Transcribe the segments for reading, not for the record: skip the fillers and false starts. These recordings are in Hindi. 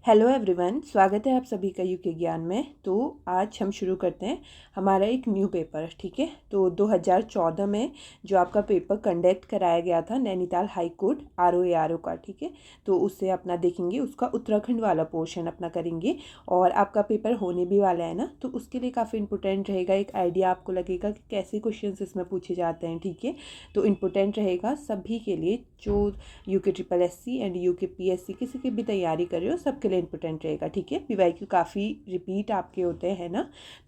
हेलो एवरीवन, स्वागत है आप सभी का यूके ज्ञान में। तो आज हम शुरू करते हैं हमारा एक न्यू पेपर। ठीक है, तो 2014 में जो आपका पेपर कंडक्ट कराया गया था नैनीताल हाई कोर्ट आरओ का, ठीक है, तो उससे अपना देखेंगे, उसका उत्तराखंड वाला पोर्शन अपना करेंगे। और आपका पेपर होने भी वाला है ना, तो उसके लिए काफ़ी इंपॉर्टेंट रहेगा। एक आइडिया आपको लगेगा कि कैसे क्वेश्चन इसमें पूछे जाते हैं। ठीक है, तो इम्पोर्टेंट रहेगा सभी के लिए, जो UK triple SC and UK PSC किसी की भी तैयारी कर रहे हो, सबके लिए इंपॉर्टेंट रहेगा। ठीक है, पीवाईक्यू काफ़ी रिपीट आपके होते हैं ना।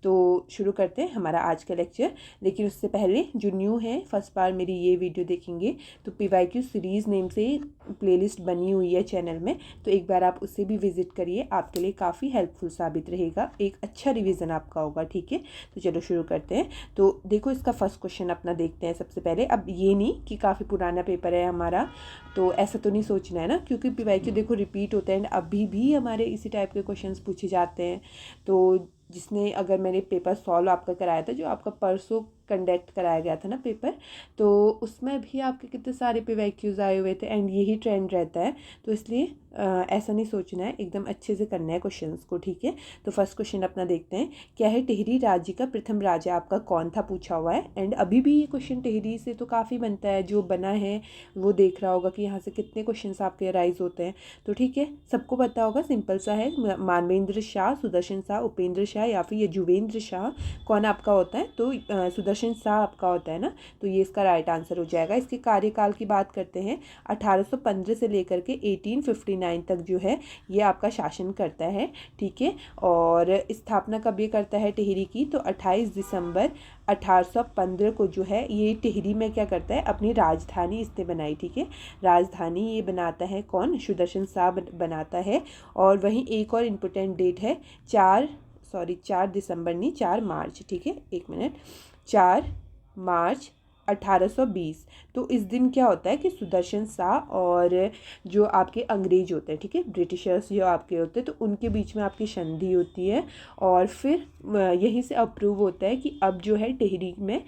तो शुरू करते हैं हमारा आज का लेक्चर। लेकिन उससे पहले जो न्यू है, फर्स्ट बार मेरी ये वीडियो देखेंगे, तो पीवाईक्यू सीरीज़ नेम से प्लेलिस्ट बनी हुई है चैनल में, तो एक बार आप उससे भी विजिट करिए, आपके लिए काफ़ी हेल्पफुल साबित रहेगा, एक अच्छा रिविज़न आपका होगा। ठीक है, तो चलो शुरू करते हैं। तो देखो, इसका फर्स्ट क्वेश्चन अपना देखते हैं सबसे पहले। अब ये नहीं कि काफ़ी पुराना पेपर है हमारा, तो ऐसा तो नहीं सोचना है ना, क्योंकि पीवाईक्यू देखो रिपीट होते हैं, अभी भी हमारे इसी टाइप के क्वेश्चंस पूछे जाते हैं। तो जिसने, अगर मैंने पेपर सॉल्व आपका कराया था, जो आपका परसों कंडक्ट कराया गया था ना पेपर, तो उसमें भी आपके कितने सारे पीवाईक्यूज आए हुए थे एंड यही ट्रेंड रहता है। तो इसलिए ऐसा नहीं सोचना है, एकदम अच्छे से करना है क्वेश्चंस को। ठीक है, तो फर्स्ट क्वेश्चन अपना देखते हैं। क्या है टिहरी राज्य का प्रथम राजा आपका कौन था, पूछा हुआ है। एंड अभी भी ये क्वेश्चन टिहरी से तो काफ़ी बनता है, जो बना है वो देख रहा होगा कि यहाँ से कितने क्वेश्चंस आपके राइज होते हैं। तो ठीक है, सबको पता होगा, सिंपल सा है, मानवेंद्र शाह, सुदर्शन शाह, उपेंद्र शाह या फिर युजवेंद्र शाह, कौन आपका होता है। तो सुदर्शन शाह आपका होता है ना, तो ये इसका राइट आंसर हो जाएगा। इसके कार्यकाल की बात करते हैं, 1815 से लेकर के 1859 तक जो है ये आपका शासन करता है। ठीक है, और स्थापना कब ये करता है टिहरी की, तो 28 दिसंबर 1815 को जो है ये टिहरी में क्या करता है, अपनी राजधानी इसने बनाई। ठीक है, राजधानी ये बनाता है कौन, सुदर्शन शाह बनाता है। और वहीं एक और इम्पोर्टेंट डेट है, 4 दिसंबर नहीं, 4 मार्च। ठीक है, एक मिनट, 4 मार्च 1820। तो इस दिन क्या होता है कि सुदर्शन शाह और जो आपके अंग्रेज होते हैं, ठीक है, ब्रिटिशर्स जो आपके होते हैं, तो उनके बीच में आपकी संधि होती है। और फिर यहीं से अप्रूव होता है कि अब जो है टिहरी में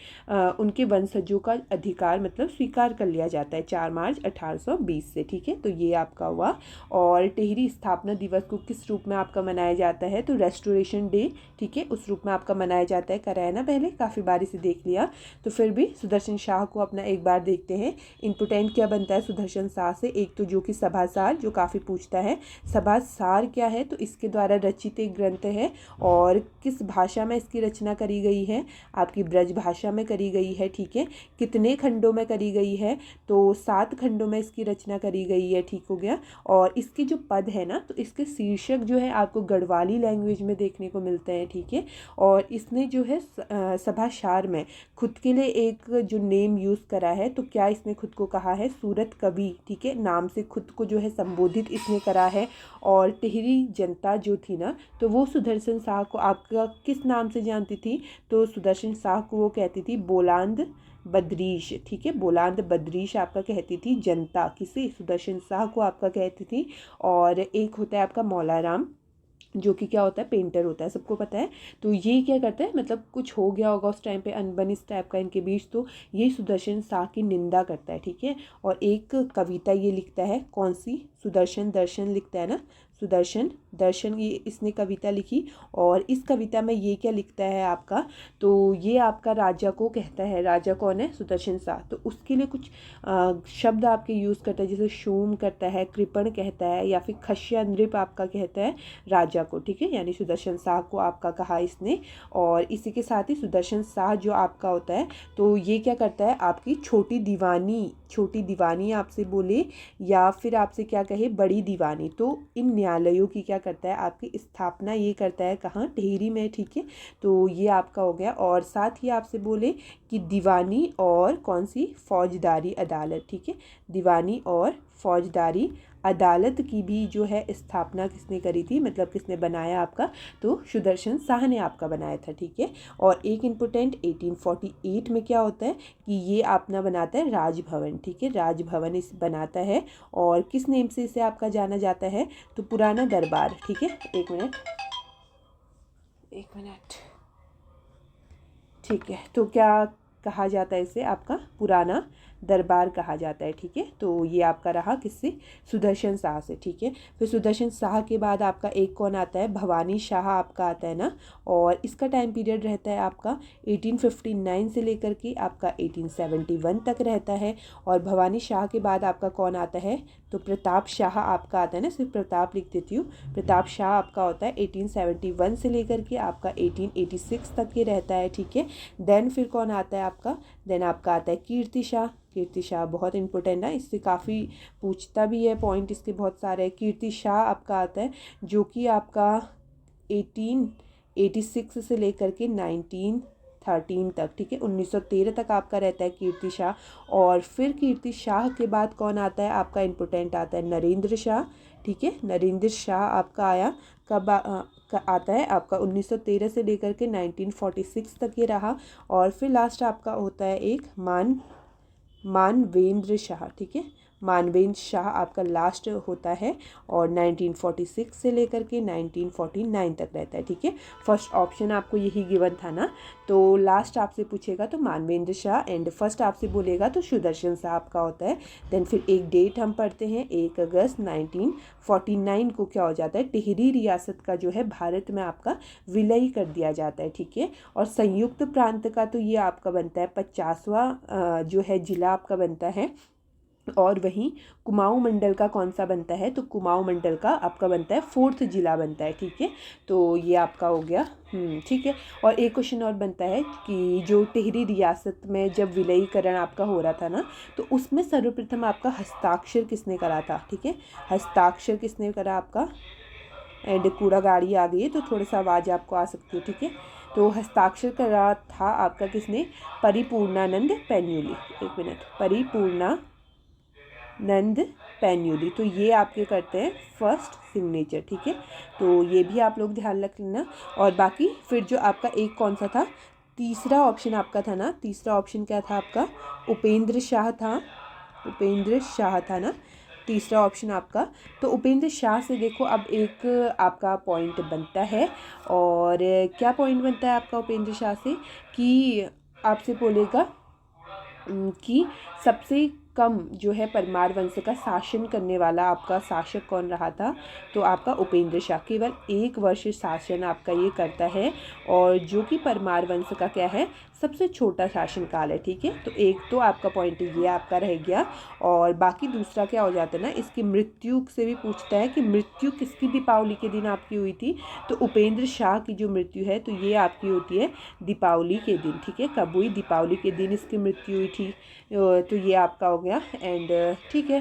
उनके वंशजों का अधिकार मतलब स्वीकार कर लिया जाता है, 4 मार्च 1820 से। ठीक है, तो ये आपका हुआ। और टिहरी स्थापना दिवस को किस रूप में आपका मनाया जाता है, तो रेस्टोरेशन डे, ठीक है, उस रूप में आपका मनाया जाता है। कराया ना पहले, काफ़ी बार इसे देख लिया, तो फिर भी सुदर्शन शाह को अपना एक बार देखते हैं। इंपोर्टेंट क्या बनता है सुदर्शन शाह से, एक तो जो कि सभासार, जो काफ़ी पूछता है, सभासार क्या है, तो इसके द्वारा रचित एक ग्रंथ है। और किस भाषा में इसकी रचना करी गई है, आपकी ब्रज भाषा में करी गई है। ठीक है, कितने खंडों में करी गई है, तो 7 खंडों में इसकी रचना करी गई है। ठीक हो गया। और इसके जो पद है ना, तो इसके शीर्षक जो है आपको गढ़वाली लैंग्वेज में देखने को मिलते हैं। ठीक है, और इसने जो है सभासार में खुद के लिए एक जो नेम यूज़ करा है, तो क्या इसने खुद को कहा है, सूरत कवि, ठीक है, नाम से खुद को जो है संबोधित इसने करा है। और टिहरी जनता जो थी ना, तो वो सुदर्शन शाह को आपका किस नाम से जानती थी, तो सुदर्शन शाह को वो कहती थी बोलांद बद्रीश। ठीक है, बोलांद बद्रीश आपका कहती थी जनता, किसे, सुदर्शन शाह को आपका कहती थी। और एक होता है आपका मौलाराम, जो कि क्या होता है, पेंटर होता है, सबको पता है। तो ये क्या करता है, मतलब कुछ हो गया होगा उस टाइम पे अनबन इस टाइप का इनके बीच, तो ये सुदर्शन शाह की निंदा करता है। ठीक है, और एक कविता ये लिखता है, कौन सी, सुदर्शन दर्शन लिखता है ना, सुदर्शन दर्शन, ये इसने कविता लिखी। और इस कविता में ये क्या लिखता है आपका, तो ये आपका राजा को कहता है, राजा कौन है, सुदर्शन शाह, तो उसके लिए कुछ शब्द आपके यूज़ करता है, जैसे शूम करता है, कृपण कहता है, या फिर खश्य नृप आपका कहता है राजा को। ठीक है, यानी सुदर्शन शाह को आपका कहा इसने। और इसी के साथ ही सुदर्शन शाह जो आपका होता है, तो ये क्या करता है, आपकी छोटी दीवानी आपसे बोले, या फिर आपसे क्या कहे, बड़ी दीवानी, तो इन न्यायालयों की क्या करता है, आपकी स्थापना ये करता है कहाँ, टिहरी में। ठीक है, तो ये आपका हो गया। और साथ ही आपसे बोले कि दीवानी और कौन सी, फौजदारी अदालत। ठीक है, दीवानी और फौजदारी अदालत की भी जो है स्थापना किसने करी थी, मतलब किसने बनाया आपका, तो सुदर्शन शाह ने आपका बनाया था। ठीक है, और एक इम्पोर्टेंट 1848 में क्या होता है कि ये अपना बनाता है राजभवन। ठीक है, राजभवन इस बनाता है। और किस नेम से इसे आपका जाना जाता है, तो पुराना दरबार। ठीक है, एक मिनट, ठीक है, तो क्या कहा जाता है इसे, आपका पुराना दरबार कहा जाता है, ठीक है। तो ये आपका रहा किससे, सुदर्शन शाह से, ठीक है। फिर सुदर्शन शाह के बाद आपका एक कौन आता है, भवानी शाह आपका आता है ना, और इसका टाइम पीरियड रहता है आपका 1859 से लेकर के आपका 1871 तक रहता है। और भवानी शाह के बाद आपका कौन आता है, तो प्रताप शाह आपका आता है ना, सिर्फ प्रताप लिख देती हूँ। प्रताप शाह आपका होता है 1871 से लेकर के आपका 1886 तक के रहता है, ठीक है। देन फिर कौन आता है आपका, देन आपका आता है कीर्ति शाह। कीर्ति शाह बहुत इंपॉर्टेंट है, इससे काफ़ी पूछता भी है, पॉइंट इसके बहुत सारे हैं। कीर्ति शाह आपका आता है जो कि आपका 1886 से लेकर के 1913 तक, ठीक है, 1913 तक आपका रहता है कीर्ति शाह। और फिर कीर्ति शाह के बाद कौन आता है आपका, इम्पोर्टेंट आता है नरेंद्र शाह, ठीक है। नरेंद्र शाह आपका आया कब आता है आपका 1913 से लेकर के 1946 तक ये रहा। और फिर लास्ट आपका होता है एक मानवेंद्र शाह, ठीक है। मानवेंद्र शाह आपका लास्ट होता है और 1946 से लेकर के 1949 तक रहता है, ठीक है। फर्स्ट ऑप्शन आपको यही गिवन था ना, तो लास्ट आपसे पूछेगा तो मानवेंद्र शाह एंड फर्स्ट आपसे बोलेगा तो सुदर्शन शाह आपका होता है। देन फिर एक डेट हम पढ़ते हैं, 1 अगस्त 1949 को क्या हो जाता है, टिहरी रियासत का जो है भारत में आपका विलय कर दिया जाता है, ठीक है। और संयुक्त प्रांत का तो ये आपका बनता है 50वां जो है जिला आपका बनता है। और वहीं कुमाऊं मंडल का कौन सा बनता है, तो कुमाऊं मंडल का आपका बनता है 4th जिला बनता है, ठीक है। तो ये आपका हो गया, ठीक है। और एक क्वेश्चन और बनता है कि जो टिहरी रियासत में जब विलयीकरण आपका हो रहा था ना, तो उसमें सर्वप्रथम आपका हस्ताक्षर किसने करा था, ठीक है। हस्ताक्षर किसने करा आपका, एंड कूड़ा गाड़ी आ गई है तो थोड़ा सा आवाज़ आपको आ सकती है, ठीक है। तो हस्ताक्षर करा था आपका किसने, परिपूर्णानंद पैन्यूली। एक मिनट, परिपूर्णानंद पैन्यूली। तो ये आपके करते हैं फर्स्ट सिग्नेचर, ठीक है। तो ये भी आप लोग ध्यान रख लेना। और बाकी फिर जो आपका एक कौन सा था, तीसरा ऑप्शन आपका था ना, तीसरा ऑप्शन क्या था आपका, उपेंद्र शाह था, उपेंद्र शाह था ना तीसरा ऑप्शन आपका। तो उपेंद्र शाह से देखो अब एक आपका पॉइंट बनता है, और क्या पॉइंट बनता है आपका उपेंद्र शाह से, कि आपसे बोलेगा कि सबसे कम जो है परमार वंश का शासन करने वाला आपका शासक कौन रहा था, तो आपका उपेंद्र शाह। केवल 1 वर्ष शासन आपका ये करता है, और जो कि परमार वंश का क्या है, सबसे छोटा शासनकाल है, ठीक है। तो एक तो आपका पॉइंट ये आपका रह गया। और बाकी दूसरा क्या हो जाता है ना, इसकी मृत्यु से भी पूछता है कि मृत्यु किसकी दीपावली के दिन आपकी हुई थी, तो उपेंद्र शाह की जो मृत्यु है तो ये आपकी होती है दीपावली के दिन, ठीक है। कब हुई, दीपावली के दिन इसकी मृत्यु हुई थी। तो ये आपका हो गया एंड ठीक है,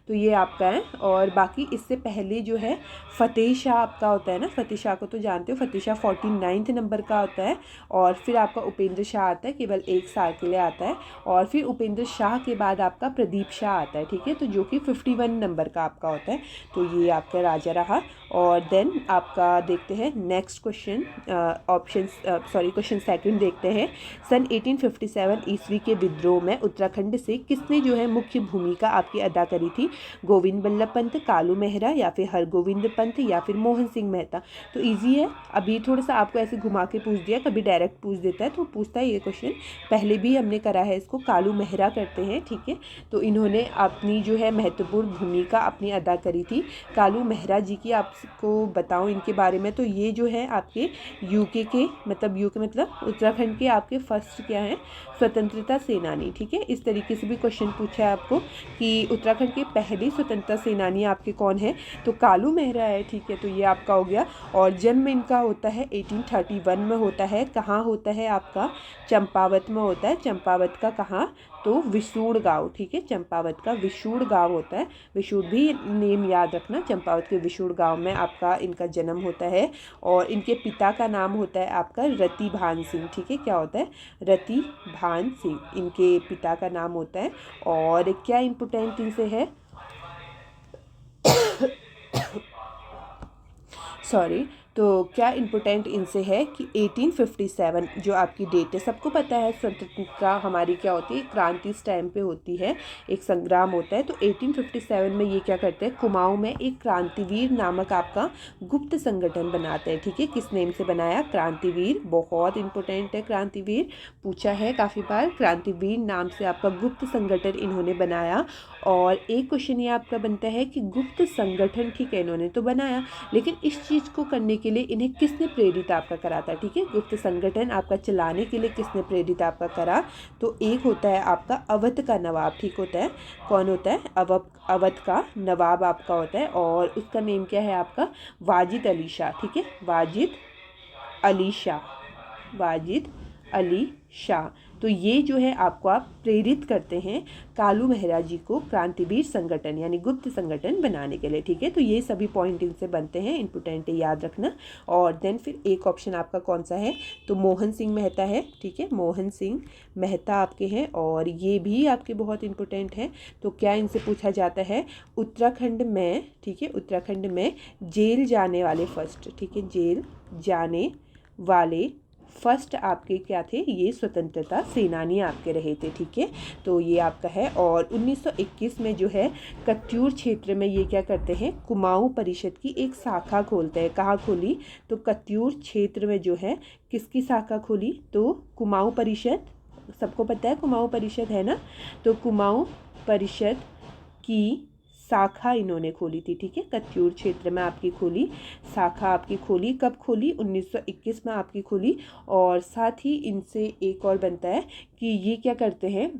तो ये आपका है। और बाकी इससे पहले जो है फ़तेह शाह आपका होता है ना, फ़तेह शाह को तो जानते हो, फ़तेह शाह 49 नंबर का होता है। और फिर आपका उपेंद्र शाह आता है, केवल 1 साल के लिए आता है। और फिर उपेंद्र शाह के बाद आपका प्रदीप शाह आता है, ठीक है, तो जो कि 51 नंबर का आपका होता है। तो ये आपका राजा रहा। और देन आपका देखते हैं नेक्स्ट क्वेश्चन, क्वेश्चन सेकंड देखते हैं। सन 1857 ईस्वी के विद्रोह में उत्तराखंड से किसने जो है मुख्य भूमिका आपकी अदा करी थी, गोविंद बल्लभ पंत, कालू मेहरा, या फिर हरगोविंद पंत, या फिर मोहन सिंह मेहता। तो इजी है, अभी थोड़ा सा आपको ऐसे घुमा के पूछ दिया, कभी डायरेक्ट पूछ देता है तो पूछता है ये क्वेश्चन, पहले भी हमने करा है इसको, कालू मेहरा करते हैं, ठीक है। तो इन्होंने अपनी जो है महत्वपूर्ण भूमिका अपनी अदा करी थी। कालू मेहरा जी की आपको बताऊं इनके बारे में, तो ये जो है आपके यूके मतलब उत्तराखंड के आपके फर्स्ट क्या है, स्वतंत्रता सेनानी, ठीक है। इस तरीके से भी क्वेश्चन पूछा है आपको कि उत्तराखंड के पहले स्वतंत्रता सेनानी आपके कौन है, तो कालू मेहरा है, ठीक है। तो ये आपका हो गया। और जन्म इनका होता है 1831 में होता है, कहाँ होता है आपका, चंपावत में होता है। चंपावत का कहाँ, तो विशुड़ गांव, ठीक है, चंपावत का विशुड़ गांव होता है। विशुड़ भी नेम याद रखना, चंपावत के विशुड़ गांव में आपका इनका जन्म होता है। और इनके पिता का नाम होता है आपका रति भान सिंह, ठीक है, क्या होता है, रति भान सिंह इनके पिता का नाम होता है। और क्या इम्पोर्टेंट इनसे है सॉरी, तो क्या इम्पोर्टेंट इनसे है कि 1857 जो आपकी डेट है, सबको पता है स्वतंत्रता हमारी क्या होती है, क्रांति इस टाइम पे होती है, एक संग्राम होता है। तो 1857 में ये क्या करते हैं, कुमाऊं में एक क्रांतिवीर नामक आपका गुप्त संगठन बनाते हैं। ठीक है, किस नेम से बनाया, क्रांतिवीर। बहुत इंपॉर्टेंट है क्रांतिवीर, पूछा है काफ़ी बार। क्रांतिवीर नाम से आपका गुप्त संगठन इन्होंने बनाया। और एक क्वेश्चन ये आपका बनता है कि गुप्त संगठन, ठीक है, इन्होंने तो बनाया, लेकिन इस चीज़ को करने के लिए इन्हें किसने प्रेरित आपका करा था। ठीक है, गुप्त संगठन आपका चलाने के लिए किसने प्रेरित आपका करा, तो एक होता है आपका अवध का नवाब। ठीक होता है, कौन होता है, अवध का नवाब आपका होता है, और उसका नेम क्या है आपका, वाजिद अली शाह। ठीक है, वाजिद अली शाह, वाजिद अली शाह। तो ये जो है आपको आप प्रेरित करते हैं कालू मेहरा जी को क्रांतिवीर संगठन यानी गुप्त संगठन बनाने के लिए। ठीक है, तो ये सभी पॉइंट इनसे बनते हैं, इंपॉर्टेंट है, याद रखना। और देन फिर एक ऑप्शन आपका कौन सा है, तो मोहन सिंह मेहता है। ठीक है, मोहन सिंह मेहता आपके हैं, और ये भी आपके बहुत इंपॉर्टेंट हैं। तो क्या इनसे पूछा जाता है, उत्तराखंड में, ठीक है, उत्तराखंड में जेल जाने वाले फर्स्ट, ठीक है, जेल जाने वाले फर्स्ट आपके क्या थे, ये स्वतंत्रता सेनानी आपके रहे थे। ठीक है, तो ये आपका है। और 1921 में जो है कत्यूर क्षेत्र में ये क्या करते हैं, कुमाऊं परिषद की एक शाखा खोलते हैं। कहाँ खोली, तो कत्यूर क्षेत्र में जो है किसकी शाखा खोली, तो कुमाऊं परिषद, सबको पता है कुमाऊं परिषद है ना, तो कुमाऊं परिषद की शाखा इन्होंने खोली थी। ठीक है, कत्यूर क्षेत्र में आपकी खोली, शाखा आपकी खोली, कब खोली, 1921 में आपकी खोली। और साथ ही इनसे एक और बनता है कि ये क्या करते हैं,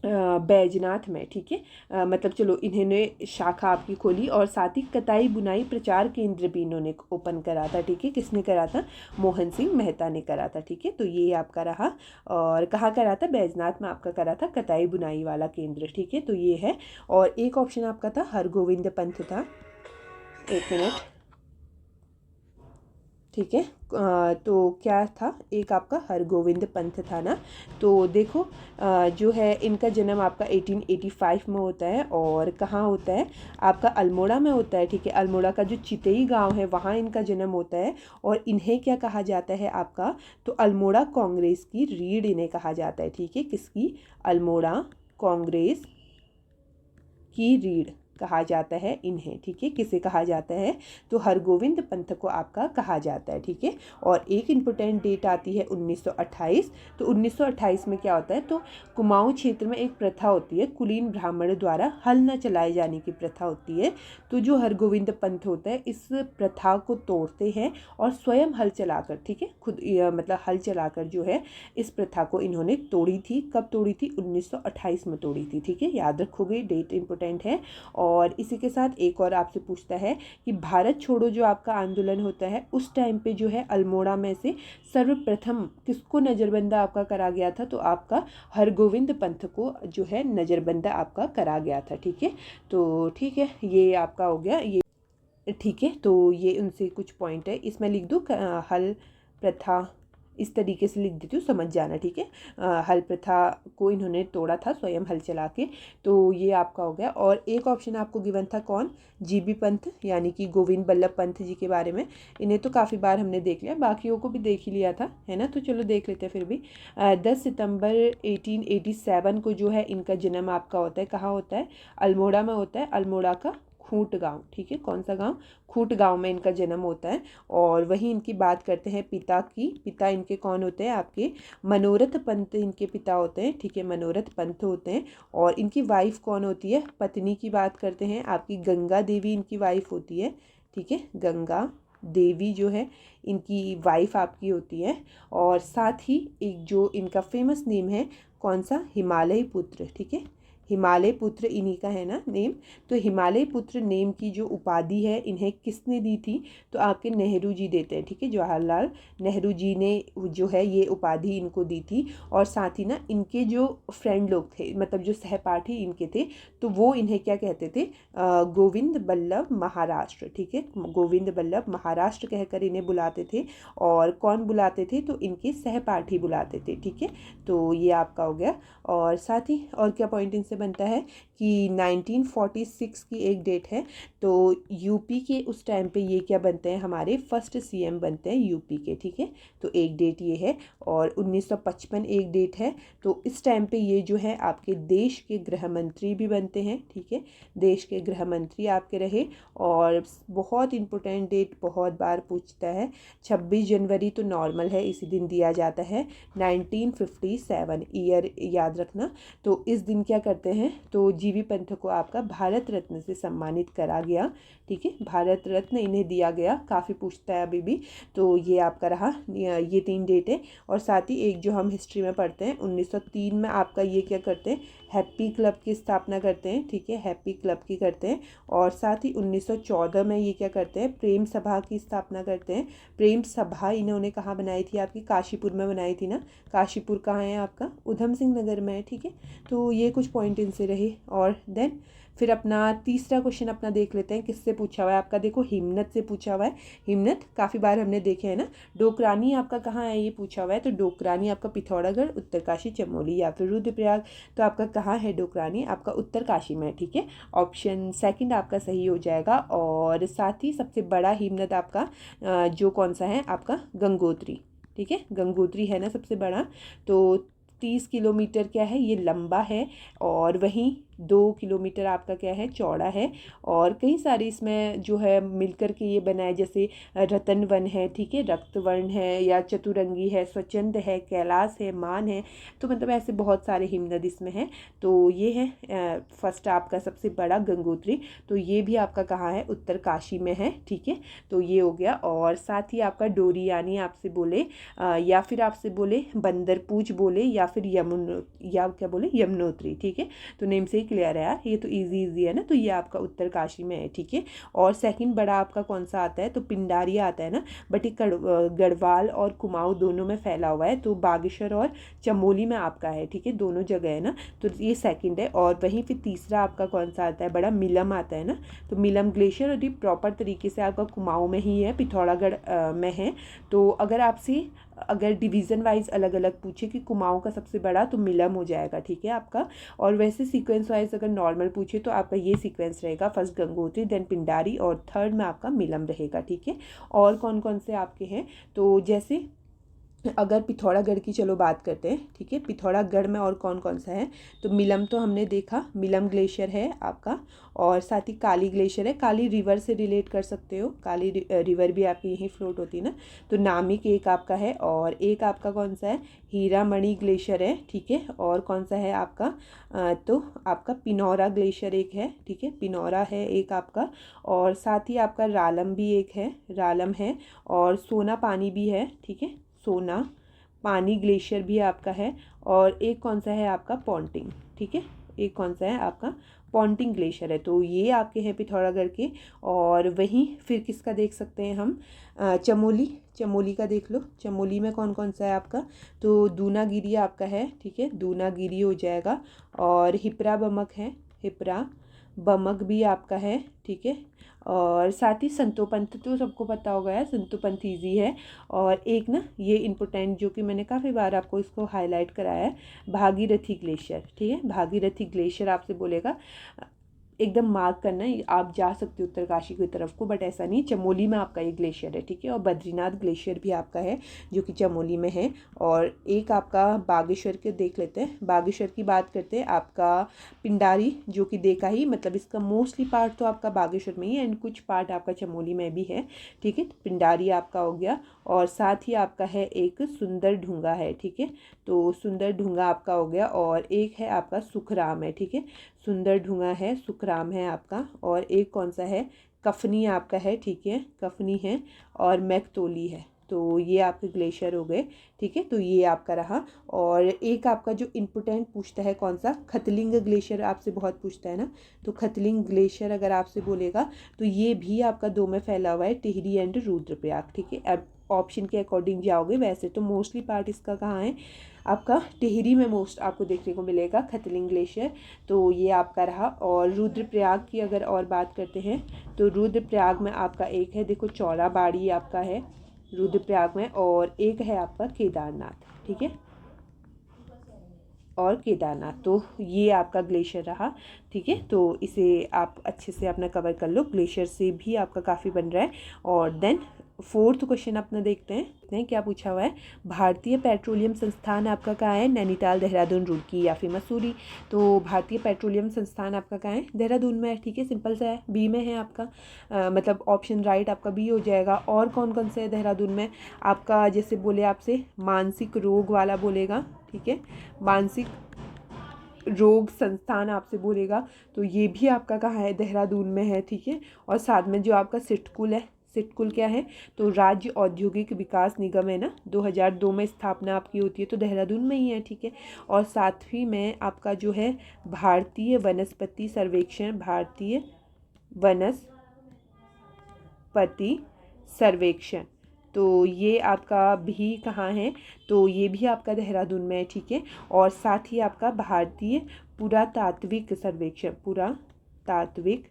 बैजनाथ में, ठीक है, मतलब चलो इन्होंने शाखा आपकी खोली, और साथ ही कताई बुनाई प्रचार केंद्र भी इन्होंने ओपन करा था। ठीक है, किसने करा था, मोहन सिंह मेहता ने करा था। ठीक है, तो ये आपका रहा। और कहाँ करा था, बैजनाथ में आपका करा था कताई बुनाई वाला केंद्र। ठीक है, तो ये है। और एक ऑप्शन आपका था हरगोविंद पंथ था, एक मिनट, ठीक है, तो क्या था, एक आपका हरगोविंद पंथ था ना। तो देखो जो है इनका जन्म आपका 1885 में होता है, और कहाँ होता है, आपका अल्मोड़ा में होता है। ठीक है, अल्मोड़ा का जो चितई गांव है वहाँ इनका जन्म होता है। और इन्हें क्या कहा जाता है आपका, तो अल्मोड़ा कांग्रेस की रीढ़ इन्हें कहा जाता है। ठीक है, किसकी, अल्मोड़ा कांग्रेस की रीढ़ कहा जाता है इन्हें। ठीक है, किसे कहा जाता है, तो हरगोविंद पंथ को आपका कहा जाता है। ठीक है, और एक इम्पोर्टेंट डेट आती है 1928। तो 1928 में क्या होता है, तो कुमाऊं क्षेत्र में एक प्रथा होती है, कुलीन ब्राह्मण द्वारा हल न चलाए जाने की प्रथा होती है। तो जो हरगोविंद पंथ होता है इस प्रथा को तोड़ते हैं और स्वयं हल चलाकर, ठीक है, खुद मतलब हल चलाकर जो है इस प्रथा को इन्होंने तोड़ी थी। कब तोड़ी थी, 1928 में तोड़ी थी। ठीक है, याद रखोगे, डेट इंपॉर्टेंट है। और इसी के साथ एक और आपसे पूछता है कि भारत छोड़ो जो आपका आंदोलन होता है उस टाइम पे जो है अल्मोड़ा में से सर्वप्रथम किसको नज़रबंदा आपका करा गया था, तो आपका हरगोविंद पंथ को जो है नज़रबंदा आपका करा गया था। ठीक है, तो ठीक है, ये आपका हो गया ये। ठीक है, तो ये उनसे कुछ पॉइंट है, इसमें लिख दूँ हल प्रथा, इस तरीके से लिख देती हूँ, समझ जाना। ठीक है, हल प्रथा को इन्होंने तोड़ा था स्वयं हल चला के। तो ये आपका हो गया। और एक ऑप्शन आपको गिवन था कौन, जीबी पंथ यानी कि गोविंद बल्लभ पंथ जी के बारे में। इन्हें तो काफ़ी बार हमने देख लिया, बाकियों को भी देख ही लिया था, है ना, तो चलो देख लेते हैं फिर भी। 10 सितंबर 1887 को जो है इनका जन्म आपका होता है, कहाँ होता है, अल्मोड़ा में होता है, अल्मोड़ा का खूंट गांव। ठीक है, कौन सा गांव, खूंट गांव में इनका जन्म होता है। और वहीं इनकी बात करते हैं पिता की, पिता इनके कौन होते हैं, आपके मनोरथ पंत इनके पिता होते हैं। ठीक है, मनोरथ पंत होते हैं। और इनकी वाइफ कौन होती है, पत्नी की बात करते हैं, आपकी गंगा देवी इनकी वाइफ होती है। ठीक है, गंगा देवी जो है इनकी वाइफ आपकी होती है। और साथ ही एक जो इनका फेमस नेम है कौन सा, हिमालय पुत्र। ठीक है, हिमालय पुत्र इन्हीं का है ना नेम। तो हिमालय पुत्र नेम की जो उपाधि है इन्हें किसने दी थी, तो आपके नेहरू जी देते हैं। ठीक है, जवाहरलाल नेहरू जी ने जो है ये उपाधि इनको दी थी। और साथ ही ना इनके जो फ्रेंड लोग थे, मतलब जो सहपाठी इनके थे, तो वो इन्हें क्या कहते थे, गोविंद बल्लभ महाराष्ट्र। ठीक है, गोविंद बल्लभ महाराष्ट्र कहकर इन्हें बुलाते थे। और कौन बुलाते थे, तो इनके सहपाठी बुलाते थे। ठीक है, तो ये आपका हो गया। और साथ ही और क्या पॉइंट इनसे बनता है कि 1946 की एक डेट है, तो यूपी के उस टाइम पे ये क्या बनते हैं, हमारे फर्स्ट सीएम बनते हैं यूपी के, ठीक है। तो एक डेट ये है, और 1955 एक डेट है। तो इस टाइम पे ये जो है आपके देश के गृह मंत्री भी बनते हैं, ठीक है, देश के गृह मंत्री आपके रहे। और बहुत इंपॉर्टेंट डेट, बहुत बार पूछता है, 26 जनवरी तो नॉर्मल है, इसी दिन दिया जाता है। 1957 ईयर याद रखना। तो इस दिन क्या करते हैं, तो जीवी पंत को आपका भारत रत्न से सम्मानित करा गया, ठीक है, भारत रत्न इन्हें दिया गया। काफ़ी पूछता है अभी भी। तो ये आपका रहा, ये 3 डेट है। और साथ ही एक जो हम हिस्ट्री में पढ़ते हैं, 1903 में आपका ये क्या करते हैं, हैप्पी क्लब की स्थापना करते हैं, ठीक है, हैप्पी क्लब की करते हैं। और साथ ही 1914 में ये क्या करते हैं, प्रेम सभा की स्थापना करते हैं। प्रेम सभा इन्होंने कहाँ बनाई थी, आपकी काशीपुर में बनाई थी ना। काशीपुर कहाँ है आपका, उधम सिंह नगर में है, ठीक है। तो ये कुछ पॉइंट इनसे रहे। और देन फिर अपना तीसरा क्वेश्चन अपना देख लेते हैं, किससे पूछा हुआ है आपका, देखो हिमनत से पूछा हुआ है। हिमनत काफ़ी बार हमने देखे हैं ना। डोकरानी आपका कहाँ है, ये पूछा हुआ है। तो डोकरानी आपका पिथौरागढ़, उत्तरकाशी, चमोली या फिर रुद्रप्रयाग। तो आपका कहाँ है डोकरानी, आपका उत्तरकाशी में, ठीक है। ऑप्शन सेकंड आपका सही हो जाएगा। और साथ ही सबसे बड़ा हिमनद आपका जो कौन सा है, आपका गंगोत्री, ठीक है, गंगोत्री है ना सबसे बड़ा। तो 30 किलोमीटर क्या है, ये लंबा है। और वहीं 2 किलोमीटर आपका क्या है, चौड़ा है। और कई सारे इसमें जो है मिलकर के ये बना है, जैसे रतन वन है, ठीक है, रक्तवर्ण है, या चतुरंगी है, स्वच्छंद है, कैलाश है, मान है। तो मतलब ऐसे बहुत सारे हिमनद इसमें हैं। तो ये है फर्स्ट आपका सबसे बड़ा गंगोत्री। तो ये भी आपका कहाँ है, उत्तरकाशी में है, ठीक है। तो ये हो गया। और साथ ही आपका डोरी यानी आपसे बोले या फिर आपसे बोले बंदरपूछ बोले, या फिर या क्या बोले, यमुनोत्री, ठीक है। तो नेम से क्लियर है यार, ये तो इजी है ना। तो ये आपका उत्तरकाशी में है, ठीक है। और सेकंड बड़ा आपका कौन सा आता है, तो पिंडारी आता है ना। बट ये गढ़वाल और कुमाऊं दोनों में फैला हुआ है। तो बागेश्वर और चमोली में आपका है, ठीक है, दोनों जगह है ना। तो ये सेकंड है। और वहीं फिर तीसरा आपका कौन सा आता है, बड़ा मिलम आता है ना। तो मिलम ग्लेशियर, और ये प्रॉपर तरीके से आपका कुमाऊं में ही है, पिथौरागढ़ में है। तो अगर डिवीज़न वाइज अलग अलग पूछे कि कुमाऊं का सबसे बड़ा, तो मिलम हो जाएगा, ठीक है आपका। और वैसे सीक्वेंस वाइज अगर नॉर्मल पूछे तो आपका ये सीक्वेंस रहेगा, फर्स्ट गंगोत्री, देन पिंडारी, और थर्ड में आपका मिलम रहेगा, ठीक है। और कौन कौन से आपके हैं, तो जैसे अगर पिथौरागढ़ की चलो बात करते हैं, ठीक है। पिथौरागढ़ में और कौन कौन सा है, तो मिलम तो हमने देखा, मिलम ग्लेशियर है आपका। और साथ ही काली ग्लेशियर है, काली रिवर से रिलेट कर सकते हो, काली रिवर भी आपकी यहीं फ्लोट होती है ना। तो नामिक एक आपका है। और एक आपका कौन सा है, हीरामणि ग्लेशियर है, ठीक है। और कौन सा है आपका तो आपका पिनौरा ग्लेशियर एक है, ठीक है, पिनौरा है एक आपका। और साथ ही आपका रालम भी एक है, रालम है। और सोना पानी भी है, ठीक है, सोना पानी ग्लेशियर भी आपका है। और एक कौन सा है आपका, पॉन्टिंग, ठीक है, एक कौन सा है आपका पॉन्टिंग ग्लेशियर है। तो ये आपके हैं पिथौरागढ़ के। और वहीं फिर किसका देख सकते हैं हम, चमोली का देख लो। चमोली में कौन कौन सा है आपका, तो दूनागिरी आपका है, ठीक है, दूनागिरी हो जाएगा। और हिपरा बमक है, हिपरा बमक भी आपका है, ठीक है। और साथ ही संतोपंथ तो सबको पता होगा यार, संतोपंथ ईजी है। और एक ना ये इम्पोर्टेंट जो कि मैंने काफ़ी बार आपको इसको हाईलाइट कराया है, भागीरथी ग्लेशियर, ठीक है, भागीरथी ग्लेशियर आपसे बोलेगा, एकदम मार्क करना है। आप जा सकते हो उत्तरकाशी की तरफ को, बट ऐसा नहीं, चमोली में आपका ये ग्लेशियर है, ठीक है। और बद्रीनाथ ग्लेशियर भी आपका है जो कि चमोली में है। और एक आपका बागेश्वर के देख लेते हैं, बागेश्वर की बात करते हैं, आपका पिंडारी जो कि देखा ही, मतलब इसका मोस्टली पार्ट तो आपका बागेश्वर में ही है, एंड कुछ पार्ट आपका चमोली में भी है, ठीक है। तो पिंडारी आपका हो गया। और साथ ही आपका है एक सुंदर ढूंगा है, ठीक है। तो सुंदर ढूंगा आपका हो गया। और एक है आपका सुखराम है, ठीक है, सुंदर ढूंगा है, सुखराम है आपका। और एक कौन सा है, कफनी आपका है, ठीक है, कफनी है। और मैकतोली है। तो ये आपके ग्लेशियर हो गए, ठीक है। तो ये आपका रहा। और एक आपका जो इम्पोर्टेंट पूछता है कौन सा, खतलिंग ग्लेशियर आपसे बहुत पूछता है ना। तो खतलिंग ग्लेशियर अगर आपसे बोलेगा तो ये भी आपका 2 में फैला हुआ है, टिहरी एंड रुद्रप्रयाग, ठीक है। अब ऑप्शन के अकॉर्डिंग जाओगे, वैसे तो मोस्टली पार्ट इसका कहाँ है, आपका टिहरी में मोस्ट आपको देखने को मिलेगा खतलिंग ग्लेशियर। तो ये आपका रहा। और रुद्रप्रयाग की अगर और बात करते हैं, तो रुद्रप्रयाग में आपका एक है, देखो चौड़ा बाड़ी आपका है रुद्रप्रयाग में। और एक है आपका केदारनाथ, ठीक है। और केदारनाथ। तो ये आपका ग्लेशियर रहा, ठीक है। तो इसे आप अच्छे से अपना कवर कर लो, ग्लेशियर से भी आपका काफ़ी बन रहा है। और देन फोर्थ क्वेश्चन अपना देखते हैं क्या पूछा हुआ है। भारतीय पेट्रोलियम संस्थान आपका कहाँ है? नैनीताल, देहरादून, रुड़की या फिर मसूरी। तो भारतीय पेट्रोलियम संस्थान आपका कहाँ है? देहरादून में है, ठीक है, सिंपल सा है, बी में है आपका, मतलब ऑप्शन राइट आपका बी हो जाएगा। और कौन कौन से है देहरादून में? आपका जैसे बोले आपसे मानसिक रोग वाला बोलेगा, ठीक है, मानसिक रोग संस्थान आपसे बोलेगा, तो ये भी आपका कहाँ है? देहरादून में है, ठीक है। और साथ में जो आपका सिटकुल है, सिटकुल क्या है? तो राज्य औद्योगिक विकास निगम है ना, 2002 में स्थापना आपकी होती है, तो देहरादून में ही है, ठीक है। और साथ ही में आपका जो है भारतीय वनस्पति सर्वेक्षण, भारतीय वनस्पति सर्वेक्षण, तो ये आपका भी कहाँ है? तो ये भी आपका देहरादून में है, ठीक है। और साथ ही आपका भारतीय पुरातात्विक सर्वेक्षण, पुरातात्विक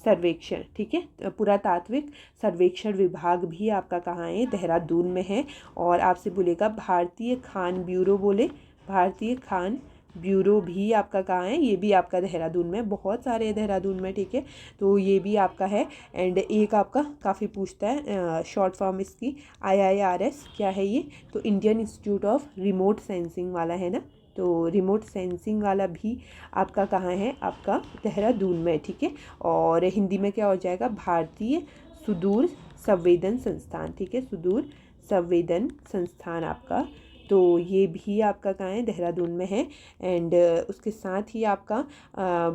सर्वेक्षण, ठीक है, पुरातात्विक सर्वेक्षण विभाग भी आपका कहाँ है? देहरादून में है। और आपसे बोलेगा भारतीय खान ब्यूरो, बोले भारतीय खान ब्यूरो भी आपका कहाँ है? ये भी आपका देहरादून में, बहुत सारे हैं देहरादून में, ठीक है। तो ये भी आपका है। एंड एक आपका काफ़ी पूछता है शॉर्ट फॉर्म इसकी IIRS क्या है ये? तो Indian institute of remote sensing वाला है ना, तो रिमोट सेंसिंग वाला भी आपका कहाँ है? आपका देहरादून में, ठीक है। और हिंदी में क्या हो जाएगा? भारतीय सुदूर संवेदन संस्थान, ठीक है, सुदूर संवेदन संस्थान आपका, तो ये भी आपका कहाँ है? देहरादून में है। एंड उसके साथ ही आपका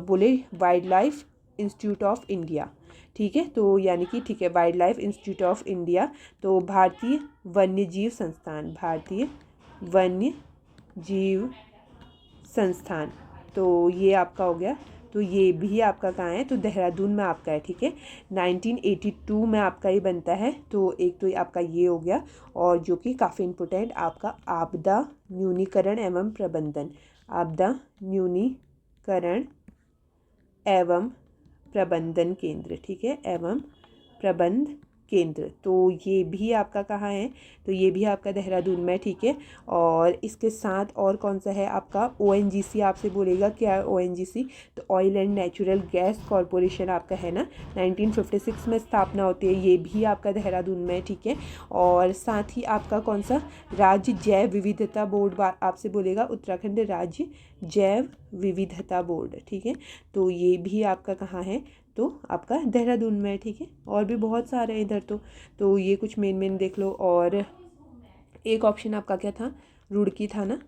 बोले wild life institute of India, ठीक है, तो यानी कि ठीक है, wild life institute of India, तो भारतीय वन्य जीव संस्थान, भारतीय वन्य जीव संस्थान, तो ये आपका हो गया। तो ये भी आपका कहाँ है? तो देहरादून में आपका है, ठीक है। 1982 में आपका ये बनता है, तो एक तो आपका ये हो गया। और जो कि काफ़ी इम्पोर्टेंट आपका आपदा न्यूनीकरण एवं प्रबंधन, आपदा न्यूनीकरण एवं प्रबंधन केंद्र, ठीक है, एवं प्रबंध केंद्र, तो ये भी आपका कहाँ है? तो ये भी आपका देहरादून में, ठीक है। और इसके साथ और कौन सा है आपका? ONGC आपसे बोलेगा, क्या है ONGC? तो oil and natural gas corporation आपका है ना, 1956 में स्थापना होती है, ये भी आपका देहरादून में, ठीक है। और साथ ही आपका कौन सा? राज्य जैव विविधता बोर्ड आपसे बोलेगा, उत्तराखंड राज्य जैव विविधता बोर्ड, ठीक है। तो ये भी आपका कहाँ है? तो आपका देहरादून में, ठीक है। और भी बहुत सारे हैं इधर, तो ये कुछ मेन देख लो। और एक ऑप्शन आपका क्या था? रुड़की था ना,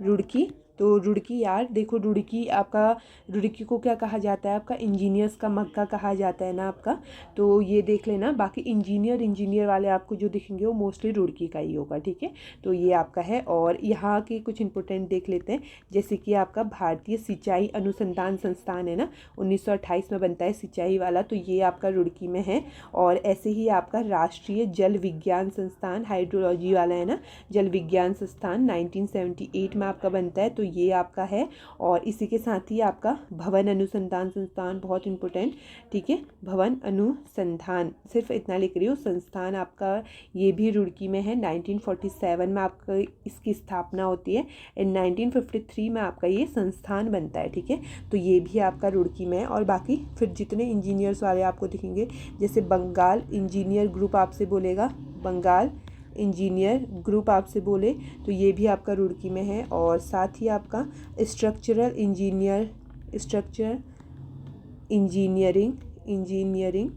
रुड़की। तो रुड़की यार देखो, रुड़की आपका, रुड़की को क्या कहा जाता है? आपका इंजीनियर्स का मक्का कहा जाता है ना आपका, तो ये देख लेना। बाकी इंजीनियर वाले आपको जो दिखेंगे वो मोस्टली रुड़की का ही होगा, ठीक है। तो ये आपका है। और यहाँ के कुछ इंपॉर्टेंट देख लेते हैं, जैसे कि आपका भारतीय सिंचाई अनुसंधान संस्थान है ना, 1928 में बनता है सिंचाई वाला, तो ये आपका रुड़की में है। और ऐसे ही आपका राष्ट्रीय जल विज्ञान संस्थान हाइड्रोलॉजी वाला है ना, जल विज्ञान संस्थान 1978 में आपका बनता है, तो ये आपका है। और इसी के साथ ही आपका भवन अनुसंधान संस्थान, बहुत इंपॉर्टेंट, ठीक है, भवन अनुसंधान, सिर्फ इतना लिख रही हूँ, संस्थान आपका ये भी रुड़की में है। 1947 में आपका इसकी स्थापना होती है एंड 1953 में आपका ये संस्थान बनता है, ठीक है। तो ये भी आपका रुड़की में है। और बाकी फिर जितने इंजीनियर्स वाले आपको दिखेंगे, जैसे बंगाल इंजीनियर ग्रुप आपसे बोलेगा, बंगाल इंजीनियर ग्रुप आपसे बोले, तो ये भी आपका रुड़की में है। और साथ ही आपका स्ट्रक्चरल इंजीनियरिंग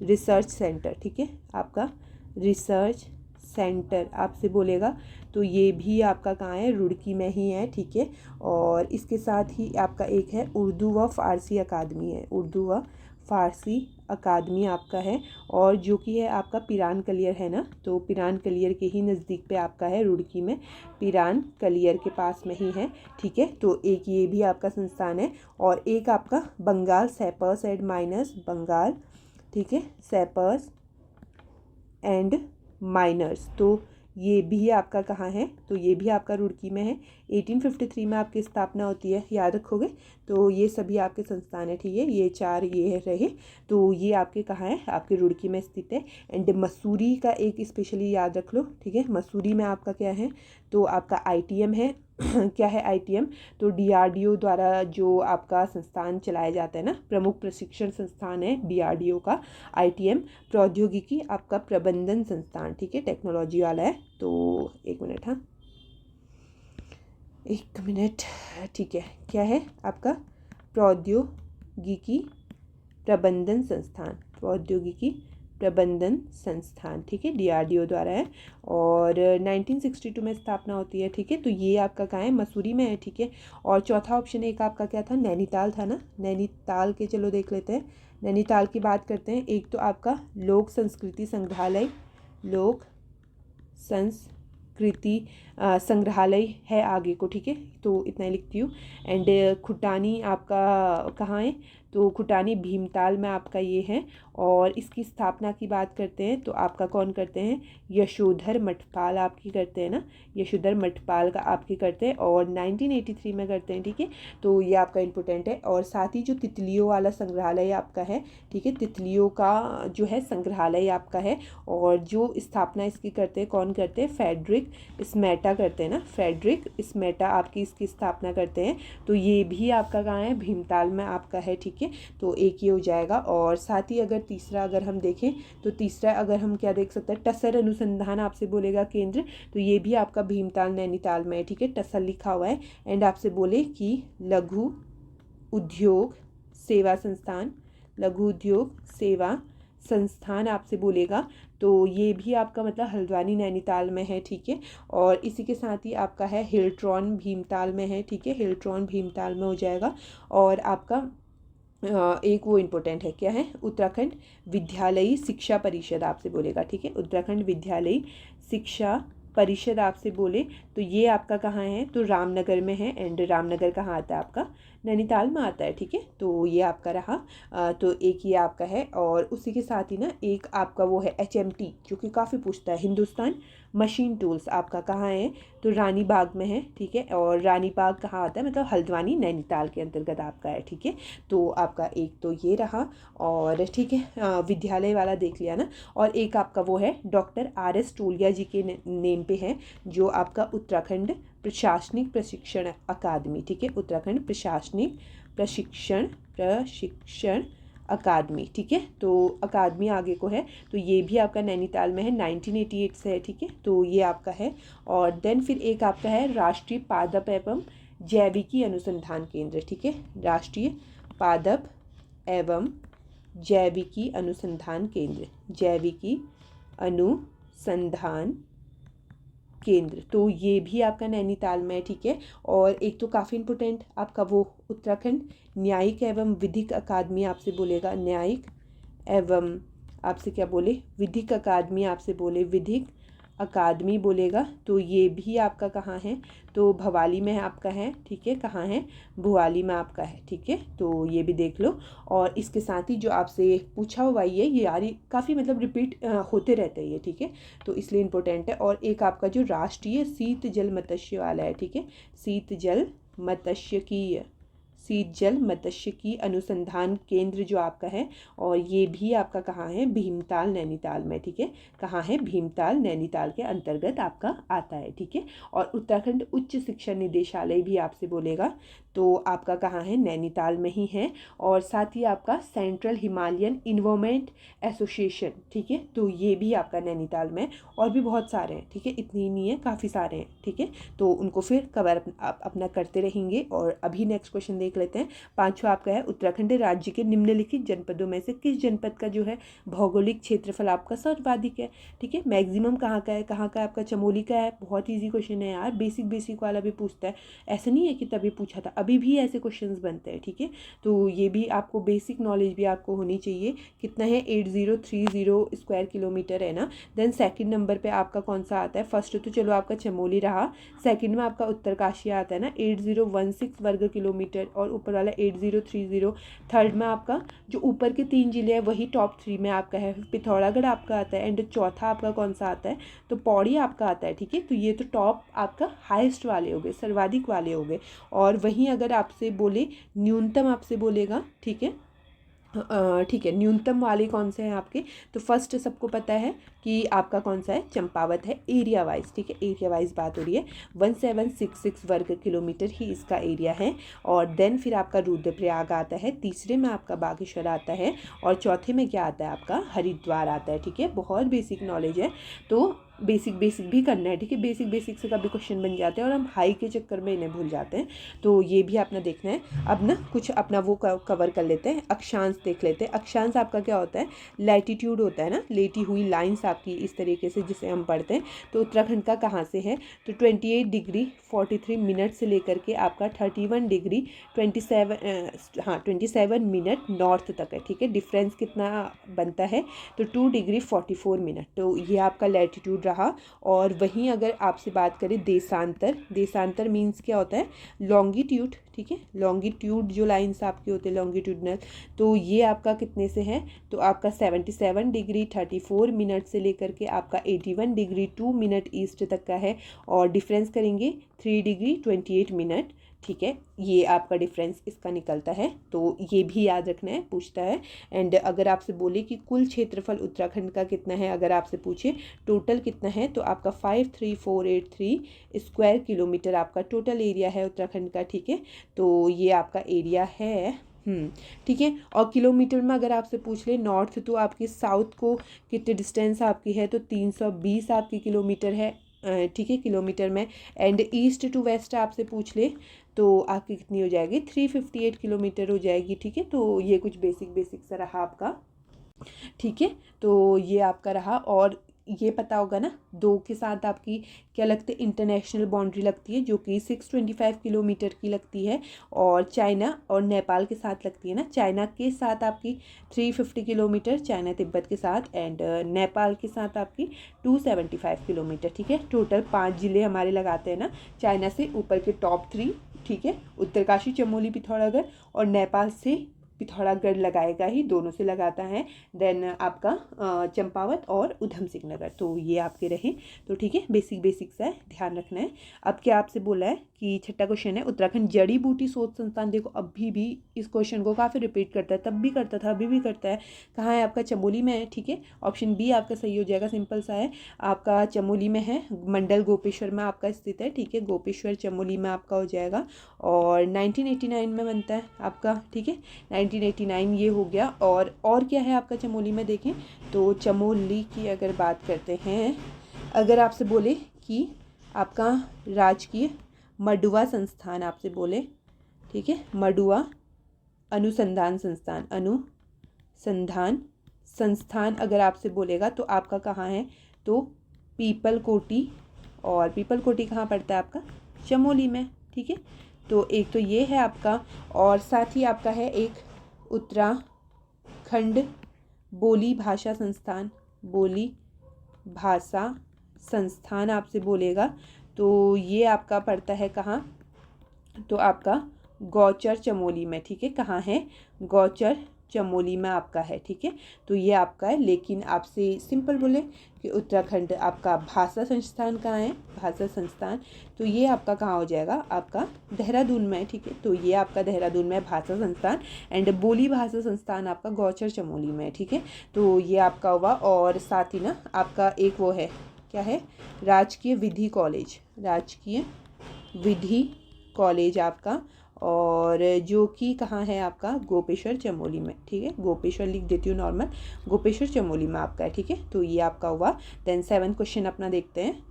रिसर्च सेंटर, ठीक है, आपका रिसर्च सेंटर आपसे बोलेगा, तो ये भी आपका कहाँ है? रुड़की में ही है, ठीक है। और इसके साथ ही आपका एक है उर्दू व फ़ारसी अकादमी है, उर्दू व फ़ारसी अकादमी आपका है। और जो कि है आपका पिरान कलियर है ना, तो पिरान कलियर के ही नज़दीक पे आपका है, रुड़की में पिरान कलियर के पास में ही है, ठीक है। तो एक ये भी आपका संस्थान है। और एक आपका Bengal sappers and miners, Bengal, ठीक है, सैपर्स एंड माइनर्स, तो ये भी आपका कहाँ है? तो ये भी आपका रुड़की में है। 1853 में आपकी स्थापना होती है, याद रखोगे। तो ये सभी आपके संस्थान है, ठीक है, ये चार ये रहे, तो ये आपके कहाँ है? आपके रुड़की में स्थित है। एंड मसूरी का एक स्पेशली याद रख लो, ठीक है, मसूरी में आपका क्या है? तो आपका ITM है क्या है ITM? तो DRDO द्वारा जो आपका संस्थान चलाया जाता है ना, प्रमुख प्रशिक्षण संस्थान है DRDO का ITM। प्रौद्योगिकी आपका प्रबंधन संस्थान, ठीक है, टेक्नोलॉजी वाला है। तो एक मिनट, हाँ एक मिनट, ठीक है, क्या है आपका? प्रौद्योगिकी प्रबंधन संस्थान, प्रौद्योगिकी प्रबंधन संस्थान, ठीक है, DRDO द्वारा है। और 1962 में स्थापना होती है, ठीक है। तो ये आपका कहाँ है? मसूरी में है, ठीक है। और चौथा ऑप्शन एक आपका क्या था? नैनीताल था ना, नैनीताल के, चलो देख लेते हैं। नैनीताल की बात करते हैं। एक तो आपका लोक संस्कृति संग्रहालय, लोक संस्कृति संग्रहालय है आगे को, ठीक है, तो इतना ही लिखती हूँ। एंड खुटानी आपका कहाँ है? तो खुटानी भीमताल में आपका ये है। और इसकी स्थापना की बात करते हैं तो आपका कौन करते हैं? यशोधर मठपाल आपकी करते हैं ना, यशोधर मठपाल का आपकी करते हैं, और 1983 में करते हैं, ठीक है। तो ये आपका इम्पोर्टेंट है। और साथ ही जो तितलियों वाला संग्रहालय आपका है, ठीक है, तितलियों का जो है संग्रहालय आपका है, और जो स्थापना इसकी करते हैं कौन करते हैं? फ्रेडरिक स्मेटा करते हैं ना, फ्रेडरिक स्मेटा आपकी इसकी स्थापना करते हैं। तो ये भी आपका कहाँ है? भीमताल में आपका है, ठीक है। तो एक ये हो जाएगा। और साथ ही अगर तीसरा अगर हम देखें तो तीसरा अगर हम क्या देख सकते हैं? टसर अनुसंधान आपसे बोलेगा केंद्र, तो ये भी आपका भीमताल नैनीताल में है, ठीक है, टसर लिखा हुआ है। एंड आपसे बोले कि लघु उद्योग सेवा संस्थान, लघु उद्योग सेवा संस्थान आपसे बोलेगा, तो ये भी आपका मतलब हल्द्वानी नैनीताल में है, ठीक है। और इसी के साथ ही आपका है हिल्ट्रॉन भीमताल में है, ठीक है, हिल्ट्रॉन भीमताल में हो जाएगा। और आपका एक वो इम्पोर्टेंट है, क्या है? उत्तराखंड विद्यालयी शिक्षा परिषद आपसे बोलेगा, ठीक है, उत्तराखंड विद्यालयी शिक्षा परिषद आपसे बोले तो ये आपका कहाँ है? तो रामनगर में है। एंड रामनगर कहाँ आता है आपका? नैनीताल में आता है, ठीक है। तो ये आपका रहा। तो एक ये आपका है। और उसी के साथ ही ना एक आपका वो है HMT, जो कि काफ़ी पूछता है, हिंदुस्तान मशीन टूल्स आपका कहाँ है? तो रानी बाग में है, ठीक है। और रानी बाग कहाँ आता है? मतलब हल्द्वानी नैनीताल के अंतर्गत आपका है, ठीक है। तो आपका एक तो ये रहा। और ठीक है, विद्यालय वाला देख लिया ना। और एक आपका वो है डॉक्टर RS टोलिया जी के नेम पे है, जो आपका उत्तराखंड प्रशासनिक प्रशिक्षण अकादमी, ठीक है, उत्तराखंड प्रशासनिक प्रशिक्षण अकादमी, ठीक है। तो अकादमी आगे को है, तो ये भी आपका नैनीताल में है, 1988 से है, ठीक है। तो ये आपका है। और देन फिर एक आपका है राष्ट्रीय पादप एवं जैविकी अनुसंधान केंद्र, ठीक है, राष्ट्रीय पादप एवं जैविकी अनुसंधान केंद्र, जैविकी अनुसंधान केंद्र, तो ये भी आपका नैनीताल में है, ठीक है। और एक तो काफ़ी इम्पोर्टेंट आपका वो उत्तराखंड न्यायिक एवं विधिक अकादमी आपसे बोलेगा, न्यायिक एवं आपसे क्या बोले? विधिक अकादमी आपसे बोले, विधिक अकादमी बोलेगा। तो ये भी आपका कहाँ है? तो भवाली में आपका है, ठीक है, कहाँ है? भुवाली में आपका है, ठीक है। तो ये भी देख लो। और इसके साथ ही जो आपसे पूछा हुआ ये यार काफ़ी मतलब रिपीट होते रहते हैं ये, ठीक है, तो इसलिए इम्पोर्टेंट है। और एक आपका जो राष्ट्रीय शीत जल मत्स्य वाला है, ठीक है, शीत जल मत्स्यिकी अनुसंधान केंद्र जो आपका है, और ये भी आपका कहाँ है? भीमताल नैनीताल में, ठीक है, कहाँ है? भीमताल नैनीताल के अंतर्गत आपका आता है, ठीक है। और उत्तराखंड उच्च शिक्षा निदेशालय भी आपसे बोलेगा, तो आपका कहाँ है? नैनीताल में ही है। और साथ ही आपका सेंट्रल हिमालयन इन्वायरमेंट एसोसिएशन, ठीक है, तो ये भी आपका नैनीताल में। और भी बहुत सारे हैं, ठीक है, इतनी ही नहीं है, काफ़ी सारे हैं, ठीक है। तो उनको फिर कवर अपना करते रहेंगे। और अभी नेक्स्ट क्वेश्चन देख लेते हैं। पांचवा आपका है उत्तराखंड राज्य के निम्नलिखित जनपदों में से किस जनपद का जो है भौगोलिक क्षेत्रफल आपका सर्वाधिक है, ठीक है। मैक्सिमम कहाँ का है? कहाँ का है आपका? चमोली का है। बहुत ईजी क्वेश्चन है यार, बेसिक वाला भी पूछता है, ऐसा नहीं है कि तभी पूछा था, अभी भी ऐसे क्वेश्चंस बनते हैं, ठीक है। तो ये भी आपको बेसिक नॉलेज भी आपको होनी चाहिए। कितना है? 8030 स्क्वायर किलोमीटर है ना। देन सेकंड नंबर पे आपका कौन सा आता है? फर्स्ट तो चलो आपका चमोली रहा, सेकंड में आपका उत्तरकाशी आता है ना, 8016 वर्ग किलोमीटर, और ऊपर वाला 8030। थर्ड में आपका जो ऊपर के 3 जिले हैं वही टॉप 3 में आपका है, पिथौरागढ़ आपका आता है। एंड चौथा आपका कौन सा आता है? तो पौड़ी आपका आता है, ठीक है। तो ये तो टॉप आपका हाईएस्ट वाले हो गए, सर्वाधिक वाले हो गए। और वहीं अगर आपसे बोले न्यूनतम आपसे बोलेगा, ठीक है, ठीक है, न्यूनतम वाले कौन से हैं आपके? तो फर्स्ट सबको पता है कि आपका कौन सा है, चंपावत है एरिया वाइज, ठीक है, एरिया वाइज बात हो रही है। 1766 वर्ग किलोमीटर ही इसका एरिया है। और देन फिर आपका रुद्रप्रयाग आता है, तीसरे में आपका बागेश्वर आता है, और चौथे में क्या आता है आपका, हरिद्वार आता है, ठीक है। बहुत बेसिक नॉलेज है, तो बेसिक बेसिक भी करना है, ठीक है। बेसिक बेसिक से कभी क्वेश्चन बन जाते हैं और हम हाई के चक्कर में इन्हें भूल जाते हैं, तो ये भी आपने देखना है। अब ना कुछ अपना वो कवर कर लेते हैं, अक्षांश देख लेते हैं। अक्षांश आपका क्या होता है, लैटिट्यूड होता है ना, लेटी हुई लाइंस आपकी इस तरीके से जिसे हम पढ़ते हैं। तो उत्तराखंड का कहाँ से है, तो 28 डिग्री 43 मिनट से लेकर के आपका 31 डिग्री 27 मिनट नॉर्थ तक है, ठीक है। डिफरेंस कितना बनता है, तो 2 डिग्री 44 मिनट, तो ये आपका लैटिट्यूड रहा। और वहीं अगर आपसे बात करें देशांतर, देशांतर मीन्स क्या होता है, लॉन्गिट्यूड, ठीक है। लॉन्गिट्यूड जो लाइंस आपके होते हैं लॉन्गिट्यूडनल, तो ये आपका कितने से है, तो आपका 77 डिग्री 34 मिनट से लेकर के आपका 81 डिग्री 2 मिनट ईस्ट तक का है। और डिफरेंस करेंगे 3 डिग्री 28 मिनट, ठीक है। ये आपका डिफरेंस इसका निकलता है, तो ये भी याद रखना है, पूछता है। एंड अगर आपसे बोले कि कुल क्षेत्रफल उत्तराखंड का कितना है, अगर आपसे पूछे टोटल कितना है, तो आपका 53483 स्क्वायर किलोमीटर आपका टोटल एरिया है उत्तराखंड का, ठीक है। तो ये आपका एरिया है, ठीक है। और किलोमीटर में अगर आपसे पूछ ले, नॉर्थ तो आपकी साउथ को कितनी डिस्टेंस आपकी है, तो 320 आपकी किलोमीटर है, ठीक है, किलोमीटर में। एंड ईस्ट टू वेस्ट आपसे पूछ ले तो आपकी कितनी हो जाएगी, 358 किलोमीटर हो जाएगी, ठीक है। तो ये कुछ बेसिक बेसिक सा रहा आपका, ठीक है। तो ये आपका रहा। और ये पता होगा ना, 2 के साथ आपकी क्या लगती है, इंटरनेशनल बाउंड्री लगती है, जो कि 625 किलोमीटर की लगती है। और चाइना और नेपाल के साथ लगती है ना, चाइना के साथ आपकी 350 किलोमीटर, चाइना तिब्बत के साथ, एंड नेपाल के साथ आपकी 275 किलोमीटर, ठीक है। टोटल 5 ज़िले हमारे लगाते हैं ना, चाइना से ऊपर के टॉप 3, ठीक है। उत्तरकाशी, चमोली, पिथौरागढ़, और नेपाल से पिथौरागढ़ लगाएगा ही, दोनों से लगाता है। देन आपका चंपावत और उधम सिंह नगर, तो ये आपके रहे, तो ठीक है। बेसिक बेसिक सा है, ध्यान रखना है। अब क्या आपसे बोला है कि छठा क्वेश्चन है, उत्तराखंड जड़ी बूटी शोध संस्थान, देखो अभी भी इस क्वेश्चन को काफ़ी रिपीट करता है, तब भी करता था, अभी भी करता है। कहाँ है आपका, चमोली में है, ठीक है। ऑप्शन बी आपका सही हो जाएगा, सिंपल सा है, आपका चमोली में है, मंडल गोपेश्वर में आपका स्थित है, ठीक है। गोपेश्वर चमोली में आपका हो जाएगा। और 1989 में बनता है आपका, ठीक है, 1989 ये हो गया। और क्या है आपका चमोली में, देखें तो चमोली की अगर बात करते हैं, अगर आपसे बोले कि आपका राजकीय मडुआ संस्थान आपसे बोले, ठीक है, मडुआ अनुसंधान संस्थान, अनुसंधान संस्थान अगर आपसे बोलेगा तो आपका कहाँ है, तो पीपल कोटी, और पीपल कोटी कहाँ पड़ता है आपका, चमोली में, ठीक है। तो एक तो ये है आपका, और साथ ही आपका है एक उत्तराखंड बोली भाषा संस्थान, बोली भाषा संस्थान आपसे बोलेगा, तो ये आपका पड़ता है कहाँ, तो आपका गौचर चमोली में, ठीक है। कहाँ है, गौचर चमोली में आपका है, ठीक है। तो ये आपका है, लेकिन आपसे सिंपल बोले कि उत्तराखंड आपका भाषा संस्थान कहाँ है, भाषा संस्थान, तो ये आपका कहाँ हो जाएगा, आपका देहरादून में, ठीक है। तो ये आपका देहरादून में भाषा संस्थान, एंड बोली भाषा संस्थान आपका गौचर चमोली में, ठीक है। तो ये आपका हुआ। और साथ ही ना आपका एक वो है, क्या है, राजकीय विधि कॉलेज, राजकीय विधि कॉलेज आपका, और जो कि कहाँ है आपका, गोपेश्वर चमोली में, ठीक है। गोपेश्वर लिख देती हूँ नॉर्मल, गोपेश्वर चमोली में आपका है, ठीक है। तो ये आपका हुआ। देन 7th क्वेश्चन अपना देखते हैं,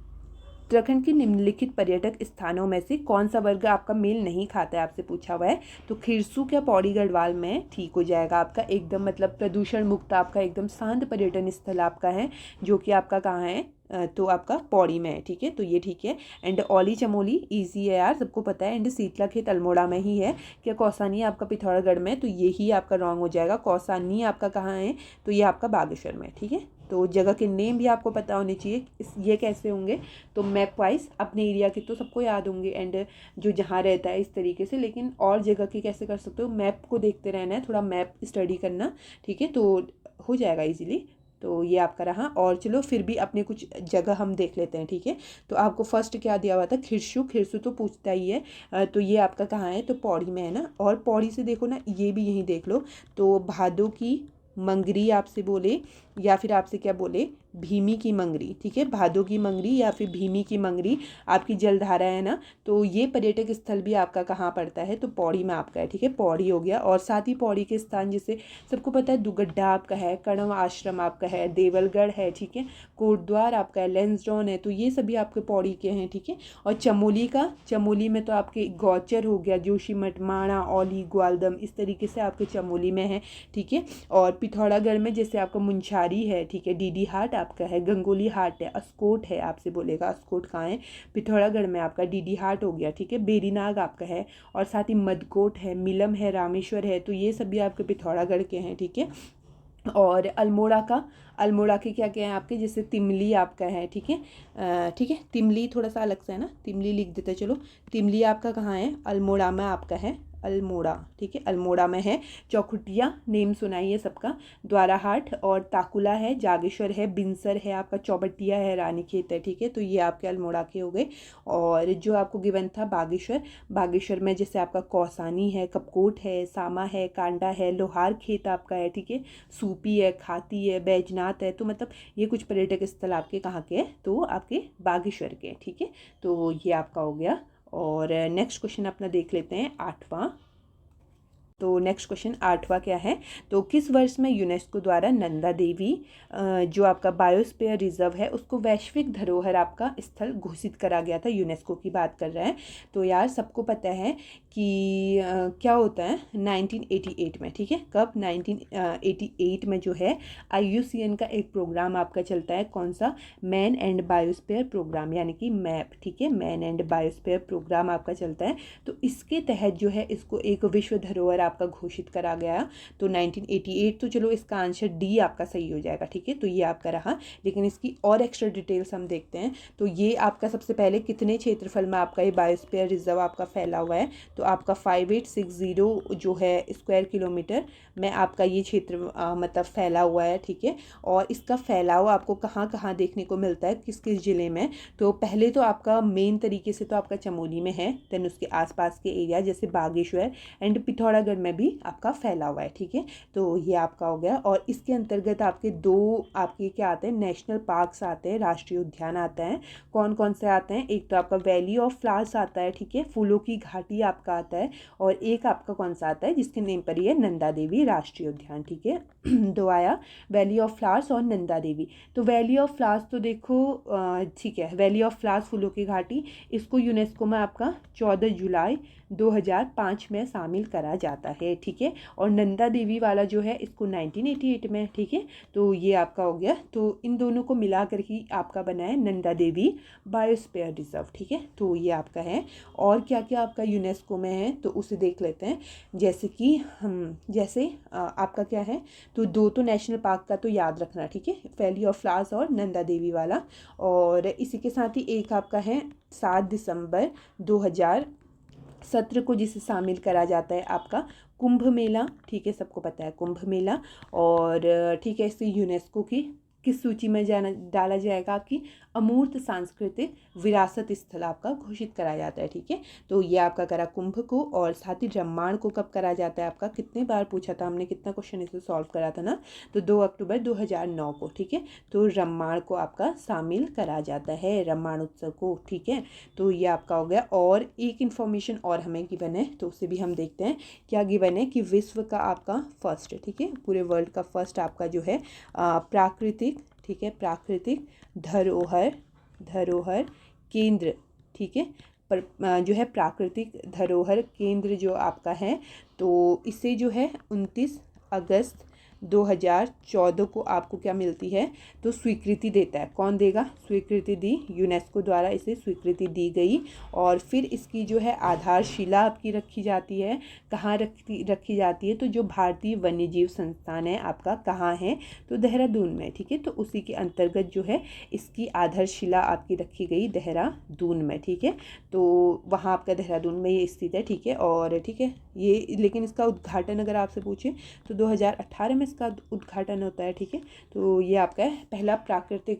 उत्तराखंड के निम्नलिखित पर्यटक स्थानों में से कौन सा वर्ग आपका मेल नहीं खाता है, आपसे पूछा हुआ है। तो खिरसू क्या पौड़ी गढ़वाल में ठीक हो जाएगा आपका, एकदम मतलब प्रदूषण मुक्त आपका एकदम शांत पर्यटन स्थल आपका है, जो कि आपका कहाँ है, तो आपका पौड़ी में है, ठीक है। तो ये ठीक है। एंड औली चमोली ईजी है यार, सबको पता है। एंड शीतला खेत अल्मोड़ा में ही है। क्या कौसानी आपका पिथौरागढ़ में, तो यही आपका रॉन्ग हो जाएगा। कौसानी आपका कहाँ है, तो ये आपका बागेश्वर में, ठीक है। तो जगह के नेम भी आपको पता होने चाहिए, ये कैसे होंगे, तो मैप वाइज अपने एरिया के तो सबको याद होंगे, एंड जो जहाँ रहता है इस तरीके से, लेकिन और जगह के कैसे कर सकते हो, मैप को देखते रहना है, थोड़ा मैप स्टडी करना, ठीक है। तो हो जाएगा इजीली। तो ये आपका रहा। और चलो फिर भी अपने कुछ जगह हम देख लेते हैं, ठीक है। तो आपको फर्स्ट क्या दिया हुआ था, खिरसू। खिरसू तो पूछता ही है, तो ये आपका कहाँ है, तो पौड़ी में है ना। और पौड़ी से देखो ना, ये भी यहीं देख लो। तो भादों की मंगरी आपसे बोले, या फिर आपसे क्या बोले, भीमी की मंगरी, ठीक है। भादों की मंगरी या फिर भीमी की मंगरी आपकी जलधारा है ना। तो ये पर्यटक स्थल भी आपका कहाँ पड़ता है, तो पौड़ी में आपका है, ठीक है। पौड़ी हो गया। और साथ ही पौड़ी के स्थान जैसे सबको पता है, दुगड्डा आपका है, कण्व आश्रम आपका है, देवलगढ़ है, ठीक है, कोटद्वार आपका है, लेंसडॉन है, तो ये सभी आपके पौड़ी के हैं, ठीक है। और चमोली का, चमोली में तो आपके गौचर हो गया, जोशीमठ, माणा, औली, ग्वालदम, इस तरीके से आपके चमोली में है, ठीक है। और पिथौरागढ़ में जैसे आपका मुंशारी है, ठीक है, डीडी हाट आपका है, गंगोली हाट है, अस्कोट है, आपसे बोलेगा अस्कोट कहाँ है, पिथौरागढ़ में आपका डीडी हाट हो गया, ठीक है। बेरीनाग आपका है, और साथ ही मदकोट है, मिलम है, रामेश्वर है, तो ये सभी आपके पिथौरागढ़ के हैं, ठीक है। और अल्मोड़ा का, अल्मोड़ा के क्या क्या है आपके, जैसे तिमली आपका है, ठीक है, ठीक है। तिमली थोड़ा सा अलग सा है ना, तिमली लिख देते हैं, चलो। तिमली आपका कहाँ है, अल्मोड़ा में आपका है, अल्मोड़ा, ठीक है, अल्मोड़ा में है। चौखुटिया नेम सुनाइए सबका, द्वाराहाट और ताकुला है, जागेश्वर है, बिनसर है आपका, चौबटिया है, रानीखेत है, ठीक है। तो ये आपके अल्मोड़ा के हो गए। और जो आपको गिवन था बागेश्वर, बागेश्वर में जैसे आपका कौसानी है, कपकोट है, सामा है, कांडा है, लोहार खेत आपका है, ठीक है, सूपी है, खाती है, बैजनाथ है। तो मतलब ये कुछ पर्यटक स्थल आपके कहाँ के हैं, तो आपके बागेश्वर के, ठीक है। तो ये आपका हो गया। और नेक्स्ट क्वेश्चन अपना देख लेते हैं, 8वां। तो नेक्स्ट क्वेश्चन 8वां क्या है, तो किस वर्ष में यूनेस्को द्वारा नंदा देवी जो आपका बायोस्फीयर रिजर्व है उसको वैश्विक धरोहर आपका स्थल घोषित करा गया था, यूनेस्को की बात कर रहे हैं। तो यार सबको पता है कि क्या होता है 1988 में, ठीक है। कब, 1988 में जो है IUCN का एक प्रोग्राम आपका चलता है, कौन सा, मैन एंड बायोस्फीयर प्रोग्राम, यानी कि मैप, ठीक है, मैन एंड बायोस्फीयर प्रोग्राम आपका चलता है। तो इसके तहत जो है इसको एक विश्व धरोहर आपका घोषित करा गया। तो 1988, तो चलो इसका आंसर डी आपका सही हो जाएगा, ठीक है। तो ये आपका रहा, लेकिन इसकी और एक्स्ट्रा डिटेल्स हम देखते हैं। तो ये आपका सबसे पहले कितने क्षेत्रफल में आपका ये बायोस्फीयर रिजर्व आपका फैला हुआ है, तो आपका 5860 जो है स्क्वायर किलोमीटर में आपका ये क्षेत्र मतलब फैला हुआ है, ठीक है। और इसका फैलाव आपको कहाँ कहाँ देखने को मिलता है, किस किस ज़िले में, तो पहले तो आपका मेन तरीके से तो आपका चमोली में है, देन उसके आसपास के एरिया जैसे बागेश्वर एंड पिथौरागढ़ में भी आपका फैला हुआ है, ठीक है। तो ये आपका हो गया। और इसके अंतर्गत आपके दो आपके क्या आते हैं, नेशनल पार्क्स आते हैं, राष्ट्रीय उद्यान आते हैं। कौन कौन से आते हैं, एक तो आपका वैली ऑफ फ्लावर्स आता है, ठीक है, फूलों की घाटी आपका आता है। और एक आपका कौन सा आता है जिसके नेम पर ही है, नंदा देवी राष्ट्रीय उद्यान, ठीक है। दो आया, वैली ऑफ फ्लावर्स और नंदा देवी। तो वैली ऑफ फ्लावर्स तो देखो ठीक है, वैली ऑफ फ्लावर्स फूलों की घाटी, इसको यूनेस्को में आपका 14 जुलाई 2005 में शामिल करा जाता है, ठीक है। और नंदा देवी वाला जो है इसको 1988 में, ठीक है। तो ये आपका हो गया। तो इन दोनों को मिला कर ही आपका बना है नंदा देवी बायोस्फीयर रिजर्व, ठीक है। तो ये आपका है। और क्या क्या आपका यूनेस्को में है तो उसे देख लेते हैं। जैसे कि हम जैसे आपका क्या है, तो दो तो नेशनल पार्क का तो याद रखना, ठीक है, वैली ऑफ फ्लावर्स और नंदा देवी वाला। और इसी के साथ ही एक आपका है 7 दिसंबर 2017 को जिसे शामिल करा जाता है आपका कुंभ मेला, ठीक है, सबको पता है कुंभ मेला। और ठीक है, इसे यूनेस्को की किस सूची में डाला जाएगा, आपकी अमूर्त सांस्कृतिक विरासत स्थल आपका घोषित करा जाता है, ठीक है। तो ये आपका करा कुंभ को। और साथ ही रम्माण को कब करा जाता है आपका, कितने बार पूछा था हमने, कितना क्वेश्चन इसे सॉल्व करा था ना, तो 2 अक्टूबर 2009 को, ठीक है। तो रम्माण को आपका शामिल करा जाता है, रम्माण उत्सव को, ठीक है। तो ये आपका हो गया। और एक इन्फॉर्मेशन और हमें गिवन है तो उसे भी हम देखते हैं। क्या गिवन है कि विश्व का आपका फर्स्ट, ठीक है, पूरे वर्ल्ड का फर्स्ट आपका जो है प्राकृतिक, ठीक है, प्राकृतिक धरोहर केंद्र, ठीक है, पर जो है प्राकृतिक धरोहर केंद्र जो आपका है, तो इसे जो है 29 अगस्त 2014 को आपको क्या मिलती है, तो स्वीकृति देता है। कौन देगा, स्वीकृति दी, यूनेस्को द्वारा इसे स्वीकृति दी गई। और फिर इसकी जो है आधारशिला आपकी रखी जाती है, कहाँ रखी जाती है, तो जो भारतीय वन्यजीव संस्थान है आपका कहाँ है, तो देहरादून में, ठीक है। तो उसी के अंतर्गत जो है इसकी आधारशिला आपकी रखी गई देहरादून में, ठीक है। तो वहाँ आपका देहरादून में ये स्थित है, ठीक है। और ठीक है ये, लेकिन इसका उद्घाटन अगर आपसे पूछे तो 2018 में इसका उद्घाटन होता है, ठीक है। तो ये आपका है पहला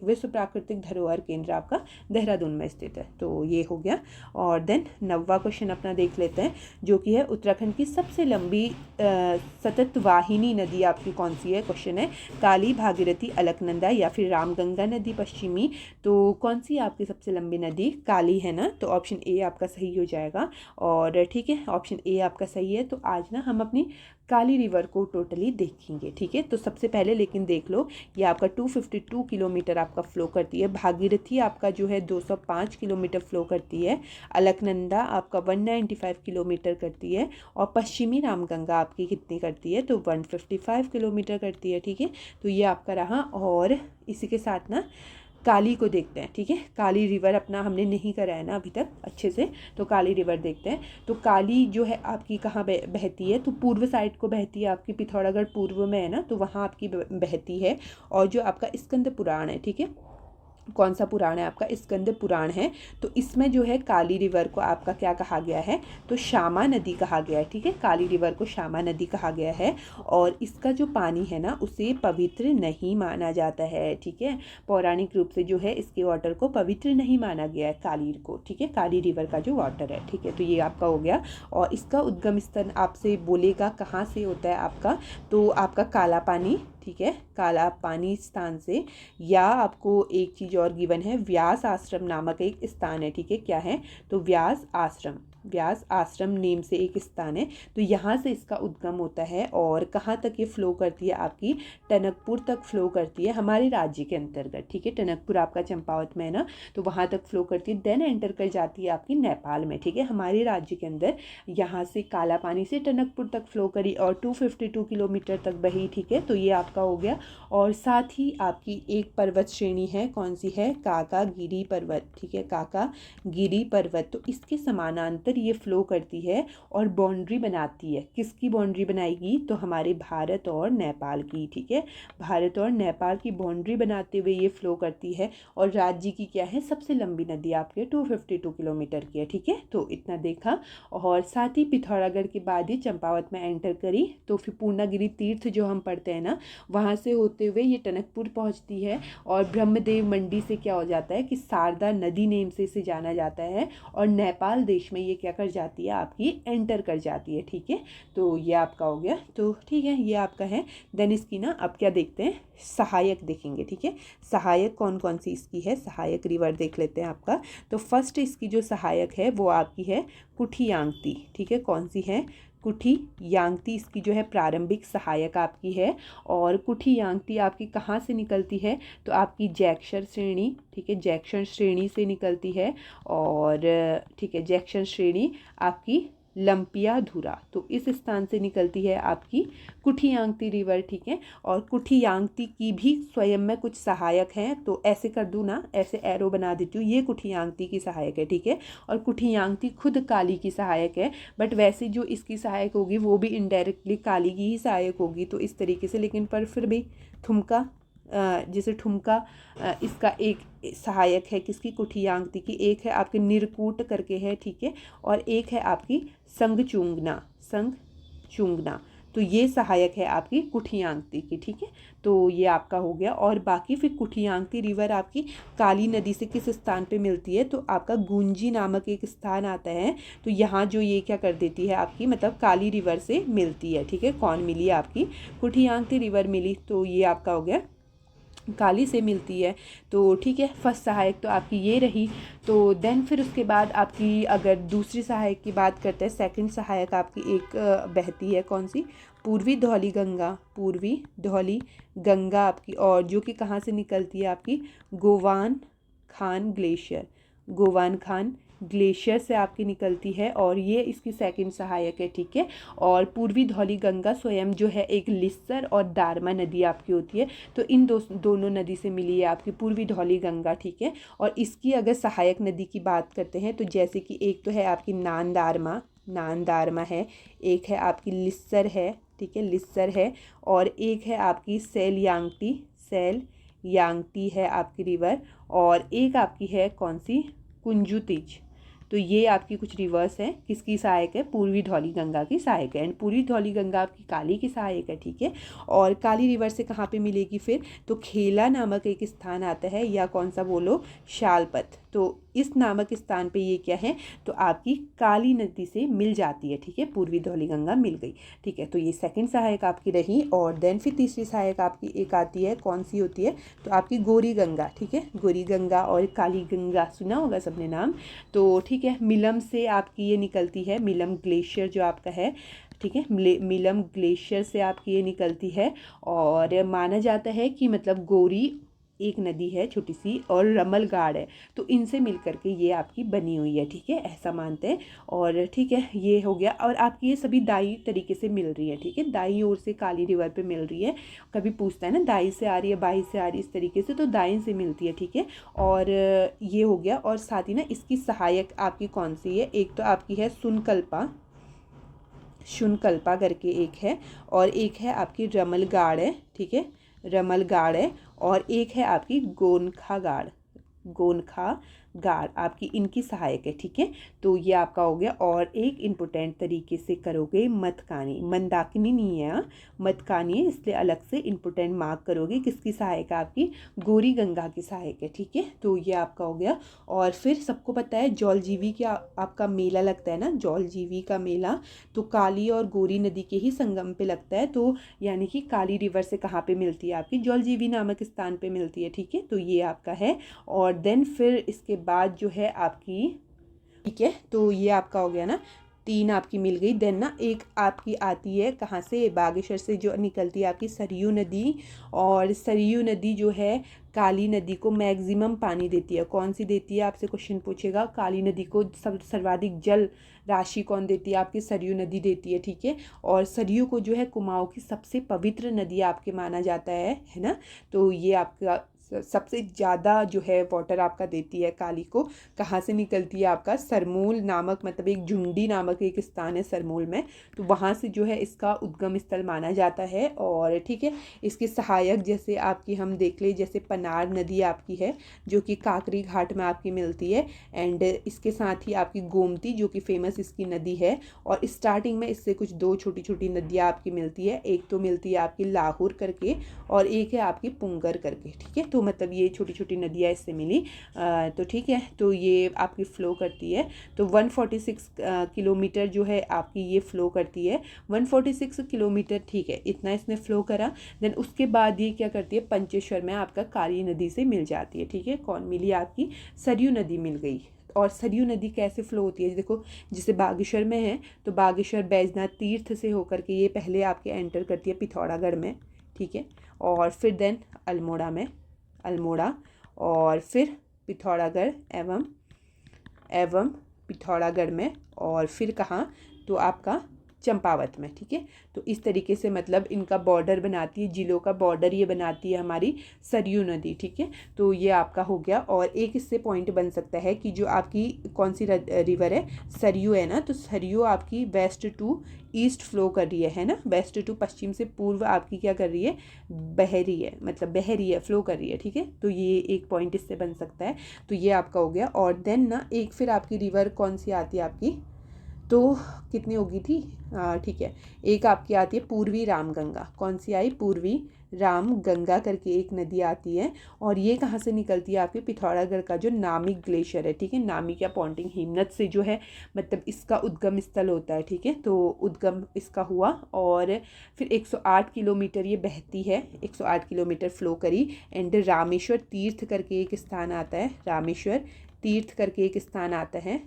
विश्व प्राकृतिक धरोहर केंद्र आपका देहरादून में स्थित है। तो ये हो गया। और देन 9वां क्वेश्चन अपना देख लेते हैं, जो कि है उत्तराखंड की सबसे लंबी सतत वाहिनी नदी आपकी कौन सी है। क्वेश्चन है काली, भागीरथी, अलकनंदा या फिर रामगंगा नदी पश्चिमी। तो कौन सी आपकी सबसे लंबी नदी? काली है ना, तो ऑप्शन ए आपका सही हो जाएगा। और ठीक है, ऑप्शन ए आपका सही है। तो आज ना हम अपनी काली रिवर को टोटली देखेंगे, ठीक है। तो सबसे पहले लेकिन देख लो, ये आपका 252 किलोमीटर आपका फ्लो करती है। भागीरथी आपका जो है 205 किलोमीटर फ्लो करती है। अलकनंदा आपका 195 किलोमीटर करती है। और पश्चिमी रामगंगा आपकी कितनी करती है? तो 155 किलोमीटर करती है, ठीक है। तो ये आपका रहा। और इसी के साथ ना काली को देखते हैं, ठीक है। काली रिवर अपना हमने नहीं करा है ना अभी तक अच्छे से, तो काली रिवर देखते हैं। तो काली जो है आपकी कहाँ बहती है? तो पूर्व साइड को बहती है आपकी, पिथौरागढ़ पूर्व में है ना, तो वहाँ आपकी बहती है। और जो आपका स्कंद पुराण है, ठीक है, कौन सा पुराण है आपका? स्कंद पुराण है। तो इसमें जो है काली रिवर को आपका क्या कहा गया है? तो श्यामा नदी कहा गया है, ठीक है। काली रिवर को श्यामा नदी कहा गया है। और इसका जो पानी है ना उसे पवित्र नहीं माना जाता है, ठीक है। पौराणिक रूप से जो है इसके वाटर को पवित्र नहीं माना गया है काली को, ठीक है। काली रिवर का जो वाटर है, ठीक है। तो ये आपका हो गया। और इसका उद्गम स्थल आपसे बोलेगा कहाँ से होता है आपका? तो आपका काला पानी, ठीक है, काला पानी स्थान से। या आपको एक चीज़ और गिवन है, व्यास आश्रम नामक एक स्थान है, ठीक है। क्या है? तो व्यास आश्रम नेम से एक स्थान है। तो यहाँ से इसका उद्गम होता है। और कहाँ तक ये फ्लो करती है आपकी? टनकपुर तक फ्लो करती है, हमारे राज्य के अंतर्गत, ठीक है। टनकपुर आपका चंपावत में है ना, तो वहाँ तक फ्लो करती है। देन एंटर कर जाती है आपकी नेपाल में, ठीक है, हमारे राज्य के अंदर। यहाँ से काला पानी से टनकपुर तक फ्लो करी और 252 किलोमीटर तक बही, ठीक है। तो ये आपका हो गया। और साथ ही आपकी एक पर्वत श्रेणी है, कौन सी है? काकागिरी पर्वत, ठीक है, काकागिरी पर्वत। तो इसके समानांतर ये फ्लो करती है और बाउंड्री बनाती है। किसकी बाउंड्री बनाएगी? तो हमारे भारत और नेपाल की, ठीक है। भारत और नेपाल की बाउंड्री बनाते हुए ये फ्लो करती है। और राज्य की क्या है? सबसे लंबी नदी आपके 252 किलोमीटर की है, ठीक है। तो इतना देखा। और साथ ही पिथौरागढ़ के बाद ही चंपावत में एंटर करी। तो फिर पूर्णागिरि तीर्थ जो हम पढ़ते हैं ना, वहाँ से होते हुए ये टनकपुर पहुँचती है। और ब्रह्मदेव मंडी से क्या हो जाता है कि शारदा नदी नेम से इसे जाना जाता है। और नेपाल देश में ये क्या कर जाती है आपकी? एंटर कर जाती है, ठीक है। तो ये आपका हो गया। तो ठीक है, ये आपका है। देन इसकी ना अब क्या देखते हैं? सहायक देखेंगे, ठीक है। सहायक कौन कौन सी इसकी है? सहायक रिवर देख लेते हैं आपका। तो फर्स्ट इसकी जो सहायक है वो आपकी है कुठियांगती, ठीक है। कौन सी है? कुठियांगती इसकी जो है प्रारंभिक सहायक आपकी है। और कुठियांगती आपकी कहाँ से निकलती है? तो आपकी जैक्शर श्रेणी, ठीक है, जैक्शर श्रेणी से निकलती है। और ठीक है, जैक्शर श्रेणी आपकी लंपियाधुरा, तो इस स्थान से निकलती है आपकी कुठियांगती रिवर, ठीक है। और कुठियांगती की भी स्वयं में कुछ सहायक हैं, तो ऐसे कर दूँ ना, ऐसे एरो बना देती हूँ, ये कुठियांगती की सहायक है, ठीक है। और कुठियांगती खुद काली की सहायक है, बट वैसे जो इसकी सहायक होगी वो भी इनडायरेक्टली काली की ही सहायक होगी, तो इस तरीके से। लेकिन पर फिर भी ठुमका, जैसे ठुमका इसका एक सहायक है किसकी? कुठियांगती की। एक है आपके निरकूट करके है, ठीक है। और एक है आपकी संगचुंगना, तो ये सहायक है आपकी कुठियांगती की, ठीक है। तो ये आपका हो गया। और बाकी फिर कुठियांगती रिवर आपकी काली नदी से किस स्थान पे मिलती है? तो आपका गुंजी नामक एक स्थान आता है। तो यहाँ जो ये क्या कर देती है आपकी, मतलब काली रिवर से मिलती है, ठीक है। कौन मिली? आपकी कुठियांगती रिवर मिली। तो ये आपका हो गया, काली से मिलती है। तो ठीक है, फर्स्ट सहायक तो आपकी ये रही। तो देन फिर उसके बाद आपकी अगर दूसरी सहायक की बात करते हैं, सेकंड सहायक आपकी एक बहती है, कौन सी? पूर्वी धौली गंगा आपकी। और जो कि कहाँ से निकलती है आपकी? गोवान खान ग्लेशियर से आपकी निकलती है। और ये इसकी सेकंड सहायक है, ठीक है। और पूर्वी धौली गंगा स्वयं जो है एक लिस्सर और दारमा नदी आपकी होती है। तो इन दोनों नदी से मिली है आपकी पूर्वी धौली गंगा, ठीक है। और इसकी अगर सहायक नदी की बात करते हैं, तो जैसे कि एक तो है आपकी नांदारमा है, एक है आपकी लिस्सर है, ठीक है, लिस्सर है। और एक है आपकी सेल यांगटी है आपकी रिवर। और एक आपकी है कौन सी? तो ये आपकी कुछ रिवर्स है, किसकी सहायक है, पूर्वी धौली गंगा की सहायक है। एंड पूर्वी धौली गंगा आपकी काली की सहायक है, ठीक है। और काली रिवर से कहाँ पे मिलेगी फिर, तो खेला नामक एक स्थान आता है, या कौन सा बोलो, शालपथ। तो इस नामक स्थान पे ये क्या है, तो आपकी काली नदी से मिल जाती है, ठीक है, पूर्वी धौली गंगा मिल गई, ठीक है। तो ये सेकंड सहायक आपकी रही। और देन फिर तीसरी सहायक आपकी एक आती है, कौन सी होती है, तो आपकी गौरी गंगा, ठीक है। गौरी गंगा और काली गंगा सुना होगा सबने नाम, तो ठीक है। मिलम से आपकी ये निकलती है, मिलम ग्लेशियर जो आपका है, ठीक है, मिलम ग्लेशियर से आपकी ये निकलती है। और माना जाता है कि मतलब गौरी एक नदी है छोटी सी, और रमल गाड़ है, तो इनसे मिल करके ये आपकी बनी हुई है, ठीक है, ऐसा मानते हैं। और ठीक है, ये हो गया। और आपकी ये सभी दाई तरीके से मिल रही है, ठीक है, दाई ओर से काली रिवर पे मिल रही है। कभी पूछता है ना, दाई से आ रही है, बाई से आ रही है, इस तरीके से, तो दाई से मिलती है, ठीक है। और ये हो गया। और साथ ही ना इसकी सहायक आपकी कौन सी है, एक तो आपकी है सुनकल्पा, शुनकल्पा करके एक है, और एक है आपकी रमल गाड़ है, ठीक है, रमल गाड़ है। और एक है आपकी गोनखा गाड़, गोनखा गाड़ आपकी इनकी सहायक है, ठीक है। तो ये आपका हो गया। और एक इम्पोर्टेंट तरीके से करोगे मतकानी, मंदाकिनी नहीं है, मतकानी है, इसलिए अलग से इम्पोर्टेंट मार्क करोगे, किसकी सहायक है, आपकी गौरी गंगा की सहायक है, ठीक है। तो ये आपका हो गया। और फिर सबको पता है जौलजीवी का आपका मेला लगता है ना, जौलजीवी का मेला, तो काली और गौरी नदी के ही संगम पे लगता है। तो यानी कि काली रिवर से कहाँ पे मिलती है, आपकी जौलजीवी नामक स्थान पे मिलती है, ठीक है। तो ये आपका है। और देन फिर इसके बाद जो है आपकी, ठीक है, तो ये आपका हो गया ना, तीन आपकी मिल गई। देन ना एक आपकी आती है कहाँ से, बागेश्वर से जो निकलती है आपकी सरयू नदी। और सरयू नदी जो है काली नदी को मैक्सिमम पानी देती है। कौन सी देती है, आपसे क्वेश्चन पूछेगा, काली नदी को सर्वाधिक जल राशि कौन देती है, आपकी सरयू नदी देती है, ठीक है। और सरयू को जो है कुमाऊं की सबसे पवित्र नदी आपके माना जाता है ना। तो ये आपका सबसे ज़्यादा जो है वाटर आपका देती है काली को। कहाँ से निकलती है, आपका सरमूल नामक, मतलब एक झुंडी नामक एक स्थान है सरमूल में, तो वहाँ से जो है इसका उद्गम स्थल माना जाता है। और ठीक है, इसके सहायक जैसे आपकी हम देख ले, जैसे पनार नदी आपकी है जो कि काकरी घाट में आपकी मिलती है। एंड इसके साथ ही आपकी गोमती जो कि फेमस इसकी नदी है। और स्टार्टिंग में इससे कुछ दो छोटी छोटी नदियाँ आपकी मिलती है, एक तो मिलती है आपकी लाहौर करके, और एक है आपकी पुंगर करके, ठीक है। तो मतलब ये छोटी छोटी नदियाँ इससे मिली। तो ठीक है, तो ये आपकी फ़्लो करती है। तो 146 किलोमीटर जो है आपकी ये फ़्लो करती है, 146 किलोमीटर, ठीक है, इतना इसने फ़्लो करा। देन उसके बाद ये क्या करती है, पंचेश्वर में आपका काली नदी से मिल जाती है, ठीक है। कौन मिली, आपकी सरयू नदी मिल गई। और सरयू नदी कैसे फ़्लो होती है, देखो जैसे बागेश्वर में है, तो बागेश्वर बैजनाथ तीर्थ से होकर के ये पहले आपके एंटर करती है पिथौरागढ़ में, ठीक है। और फिर देन अल्मोड़ा में, अल्मोड़ा, और फिर पिथौरागढ़ एवं पिथौरागढ़ में, और फिर कहाँ, तो आपका चंपावत में, ठीक है। तो इस तरीके से मतलब इनका बॉर्डर बनाती है, जिलों का बॉर्डर ये बनाती है हमारी सरयू नदी, ठीक है। तो ये आपका हो गया। और एक इससे पॉइंट बन सकता है कि जो आपकी कौन सी रिवर है, सरयू है ना, तो सरयू आपकी वेस्ट टू ईस्ट फ्लो कर रही है ना, वेस्ट टू पश्चिम से पूर्व आपकी क्या कर रही है, बह रही है, मतलब बह रही है, फ्लो कर रही है, ठीक है। तो ये एक पॉइंट इससे बन सकता है। तो ये आपका हो गया। और देन ना एक फिर आपकी रिवर कौन सी आती है आपकी, तो कितनी होगी थी, ठीक है, एक आपकी आती है पूर्वी रामगंगा। कौन सी आई, पूर्वी रामगंगा करके एक नदी आती है। और ये कहाँ से निकलती है, आपके पिथौरागढ़ का जो नामी ग्लेशियर है, ठीक है, नामी क्या पॉन्टिंग हिमनद से जो है मतलब इसका उद्गम स्थल होता है, ठीक है। तो उद्गम इसका हुआ। और फिर 108 किलोमीटर ये बहती है, 108 किलोमीटर फ्लो करी। एंड रामेश्वर तीर्थ करके एक स्थान आता है, रामेश्वर तीर्थ करके एक स्थान आता है,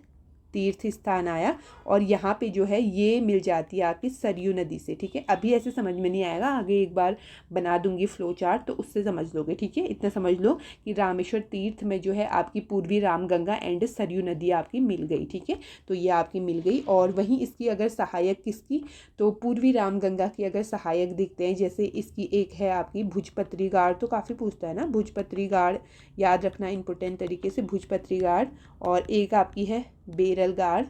तीर्थ स्थान आया। और यहाँ पे जो है ये मिल जाती है आपकी सरयू नदी से, ठीक है। अभी ऐसे समझ में नहीं आएगा, आगे एक बार बना दूंगी फ्लो चार्ट तो उससे समझ लोगे, ठीक है। इतना समझ लो कि रामेश्वर तीर्थ में जो है आपकी पूर्वी रामगंगा एंड सरयू नदी आपकी मिल गई, ठीक है। तो ये आपकी मिल गई। और वहीं इसकी अगर सहायक किसकी, तो पूर्वी रामगंगा की अगर सहायक दिखते हैं, जैसे इसकी एक है आपकी भुजपत्री गाड़, तो काफ़ी पूछता है ना भुजपत्री गाड़, याद रखना इंपॉर्टेंट तरीके से, भुजपत्री गाड़। और एक आपकी है बेरल गाड़,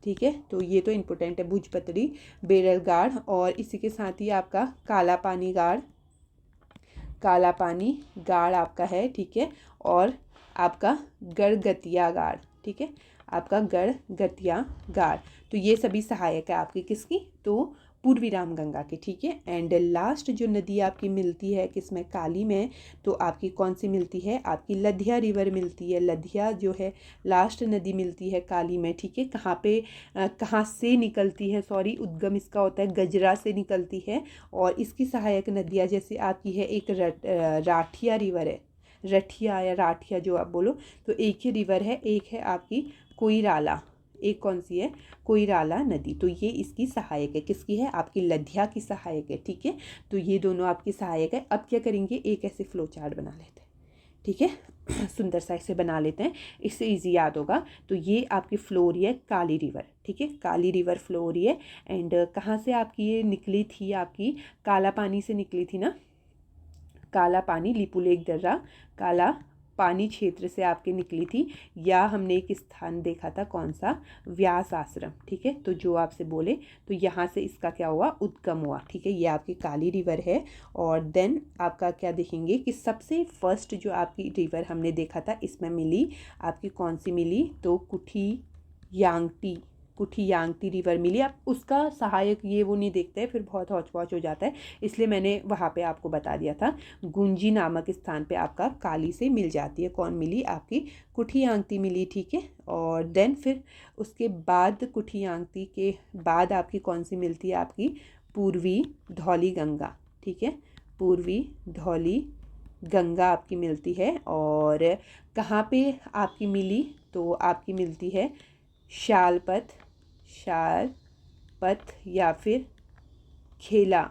ठीक है। तो ये तो इम्पोर्टेंट है, भुजपत्री बेरल गाड़। और इसी के साथ ही आपका काला पानी गाड़, काला पानी गाड़ आपका है, ठीक है। और आपका गड़गतिया गाड़, ठीक है, आपका गढ़, गतिया, गार। तो ये सभी सहायक है आपकी किसकी, तो पूर्वी रामगंगा की, ठीक है। एंड लास्ट जो नदी आपकी मिलती है किसमें, काली में, तो आपकी कौन सी मिलती है, आपकी लधिया रिवर मिलती है। लधिया जो है लास्ट नदी मिलती है काली में, ठीक है। कहाँ पे कहाँ से निकलती है, सॉरी, उद्गम इसका होता है गजरा से निकलती है। और इसकी सहायक नदियाँ जैसे आपकी है एक राठिया रिवर है, रठिया या राठिया जो आप बोलो, तो एक ही रिवर है, एक है आपकी कोइराला, एक कौन सी है, कोइराला नदी। तो ये इसकी सहायक है, किसकी है, आपकी लधिया की सहायक है, ठीक है। तो ये दोनों आपकी सहायक है। अब क्या करेंगे, एक ऐसे फ्लो चार्ट बना लेते हैं, ठीक है। सुंदर सा इसे बना लेते हैं, इससे इजी याद होगा। तो ये आपकी फ्लो हो रही है काली रिवर, ठीक है, काली रिवर फ्लो हो रही है। एंड कहाँ से आपकी ये निकली थी, आपकी काला पानी से निकली थी ना, काला पानी, लिपुलेख दर्रा, काला पानी क्षेत्र से आपके निकली थी। या हमने एक स्थान देखा था, कौन सा, व्यास आश्रम, ठीक है। तो जो आपसे बोले तो यहाँ से इसका क्या हुआ, उद्गम हुआ, ठीक है। ये आपकी काली रिवर है। और देन आपका क्या देखेंगे कि सबसे फर्स्ट जो आपकी रिवर हमने देखा था इसमें मिली आपकी कौन सी मिली, तो कुठी यांगटी रिवर मिली। आप उसका सहायक ये वो नहीं देखते हैं, फिर बहुत हौच पौच हो जाता है, इसलिए मैंने वहाँ पे आपको बता दिया था। गुंजी नामक स्थान पे आपका काली से मिल जाती है, कौन मिली, आपकी कुठी मिली, ठीक है। और देन फिर उसके बाद कुठी के बाद आपकी कौन सी मिलती है, आपकी पूर्वी धौली गंगा, ठीक है, पूर्वी धौली गंगा आपकी मिलती है। और कहाँ पे आपकी मिली, तो आपकी मिलती है शालपथ या फिर खेला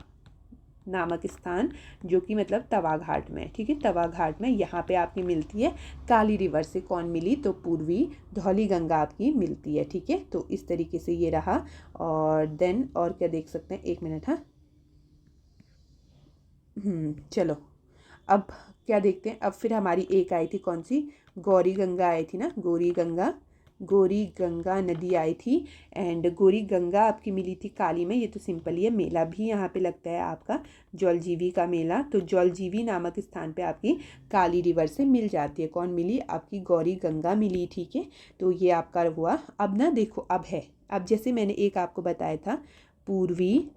नामक स्थान, जो कि मतलब तवा घाट में, ठीक है, तवा घाट में यहाँ पे आपकी मिलती है काली रिवर से। कौन मिली, तो पूर्वी धौली गंगा आपकी मिलती है, ठीक है। तो इस तरीके से ये रहा। और देन और क्या देख सकते हैं, एक मिनट, हाँ, चलो अब क्या देखते हैं। अब फिर हमारी एक आई थी कौन सी, गौरी गंगा आई थी ना, गौरी गंगा नदी आई थी। एंड गौरी गंगा आपकी मिली थी काली में। ये तो सिंपल ही है, मेला भी यहाँ पे लगता है आपका जौलजीबी का मेला। तो जौलजीबी नामक स्थान पे आपकी काली रिवर से मिल जाती है, कौन मिली, आपकी गौरी गंगा मिली, ठीक है। तो ये आपका हुआ। अब ना देखो, अब जैसे मैंने एक आपको बताया था पूर्वी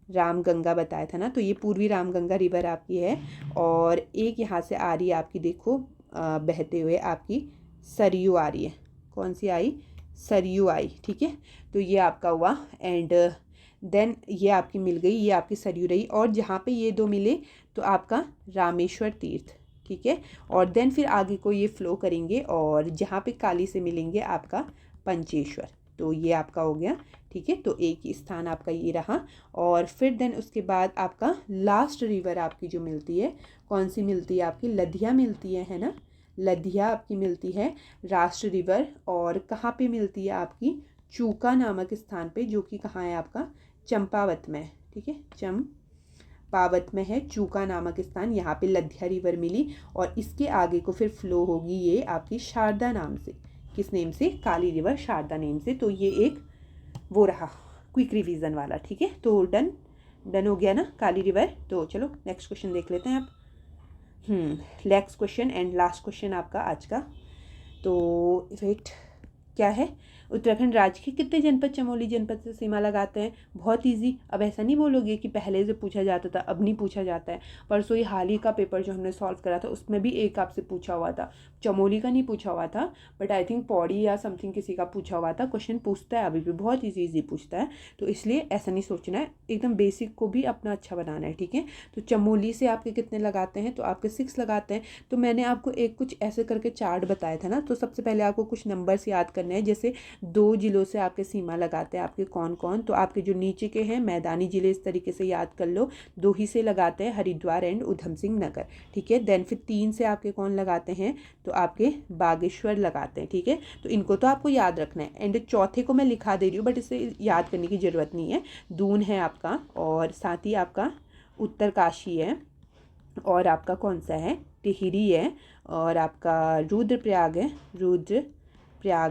रामगंगा बताया था ना, तो ये पूर्वी रामगंगा रिवर आपकी है। और एक यहाँ से आ रही है आपकी, देखो बहते हुए आपकी सरयू आ रही है, कौन सी आई, सरयू आई, ठीक है। तो ये आपका हुआ। एंड देन ये आपकी मिल गई, ये आपकी सरयू रही। और जहाँ पे ये दो मिले तो आपका रामेश्वर तीर्थ, ठीक है। और देन फिर आगे को ये फ्लो करेंगे और जहाँ पे काली से मिलेंगे आपका पंचेश्वर। तो ये आपका हो गया, ठीक है। तो एक ही स्थान आपका ये रहा। और फिर देन उसके बाद आपका लास्ट रिवर आपकी जो मिलती है, कौन सी मिलती है, आपकी लधिया मिलती है ना, लधिया आपकी मिलती है राष्ट्र रिवर। और कहाँ पे मिलती है, आपकी चूका नामक स्थान पे, जो कि कहाँ है आपका चंपावत में, ठीक है, चंपावत में है चूका नामक स्थान। यहाँ पे लधिया रिवर मिली। और इसके आगे को फिर फ्लो होगी ये आपकी शारदा नाम से, किस नेम से, काली रिवर शारदा नेम से। तो ये एक वो रहा क्विक रिवीजन वाला, ठीक है। तो डन हो गया ना काली रिवर। तो चलो नेक्स्ट क्वेश्चन देख लेते हैं आप। Next question and last question आपका आज का। तो वेट, क्या है, उत्तराखंड राज्य के कितने जनपद चमोली जनपद से सीमा लगाते हैं। बहुत इजी। अब ऐसा नहीं बोलोगे कि पहले से पूछा जाता था अब नहीं पूछा जाता है। परसों ये हाल ही का पेपर जो हमने सॉल्व करा था उसमें भी एक आपसे पूछा हुआ था, चमोली का नहीं पूछा हुआ था, बट आई थिंक पौड़ी या समथिंग किसी का पूछा हुआ था। क्वेश्चन पूछता है अभी भी, बहुत ईजी पूछता है। तो इसलिए ऐसा नहीं सोचना है, एकदम बेसिक को भी अपना अच्छा बनाना है, ठीक है। तो चमोली से आपके कितने लगाते हैं, तो आपके 6 लगाते हैं। तो मैंने आपको एक कुछ ऐसे करके चार्ट बताया था ना। तो सबसे पहले आपको कुछ नंबर्स याद करने हैं। जैसे 2 जिलों से आपके सीमा लगाते हैं, आपके कौन कौन, तो आपके जो नीचे के हैं मैदानी जिले इस तरीके से याद कर लो। 2 ही से लगाते हैं, हरिद्वार एंड उधम सिंह नगर, ठीक है। देन फिर 3 से आपके कौन लगाते हैं, तो आपके बागेश्वर लगाते हैं, ठीक है। तो इनको तो आपको याद रखना है। एंड चौथे को मैं लिखा दे रही हूँ बट इसे याद करने की ज़रूरत नहीं है। दून है आपका, और साथ ही आपका उत्तरकाशी है, और आपका कौन सा है, टिहरी है, और आपका रुद्रप्रयाग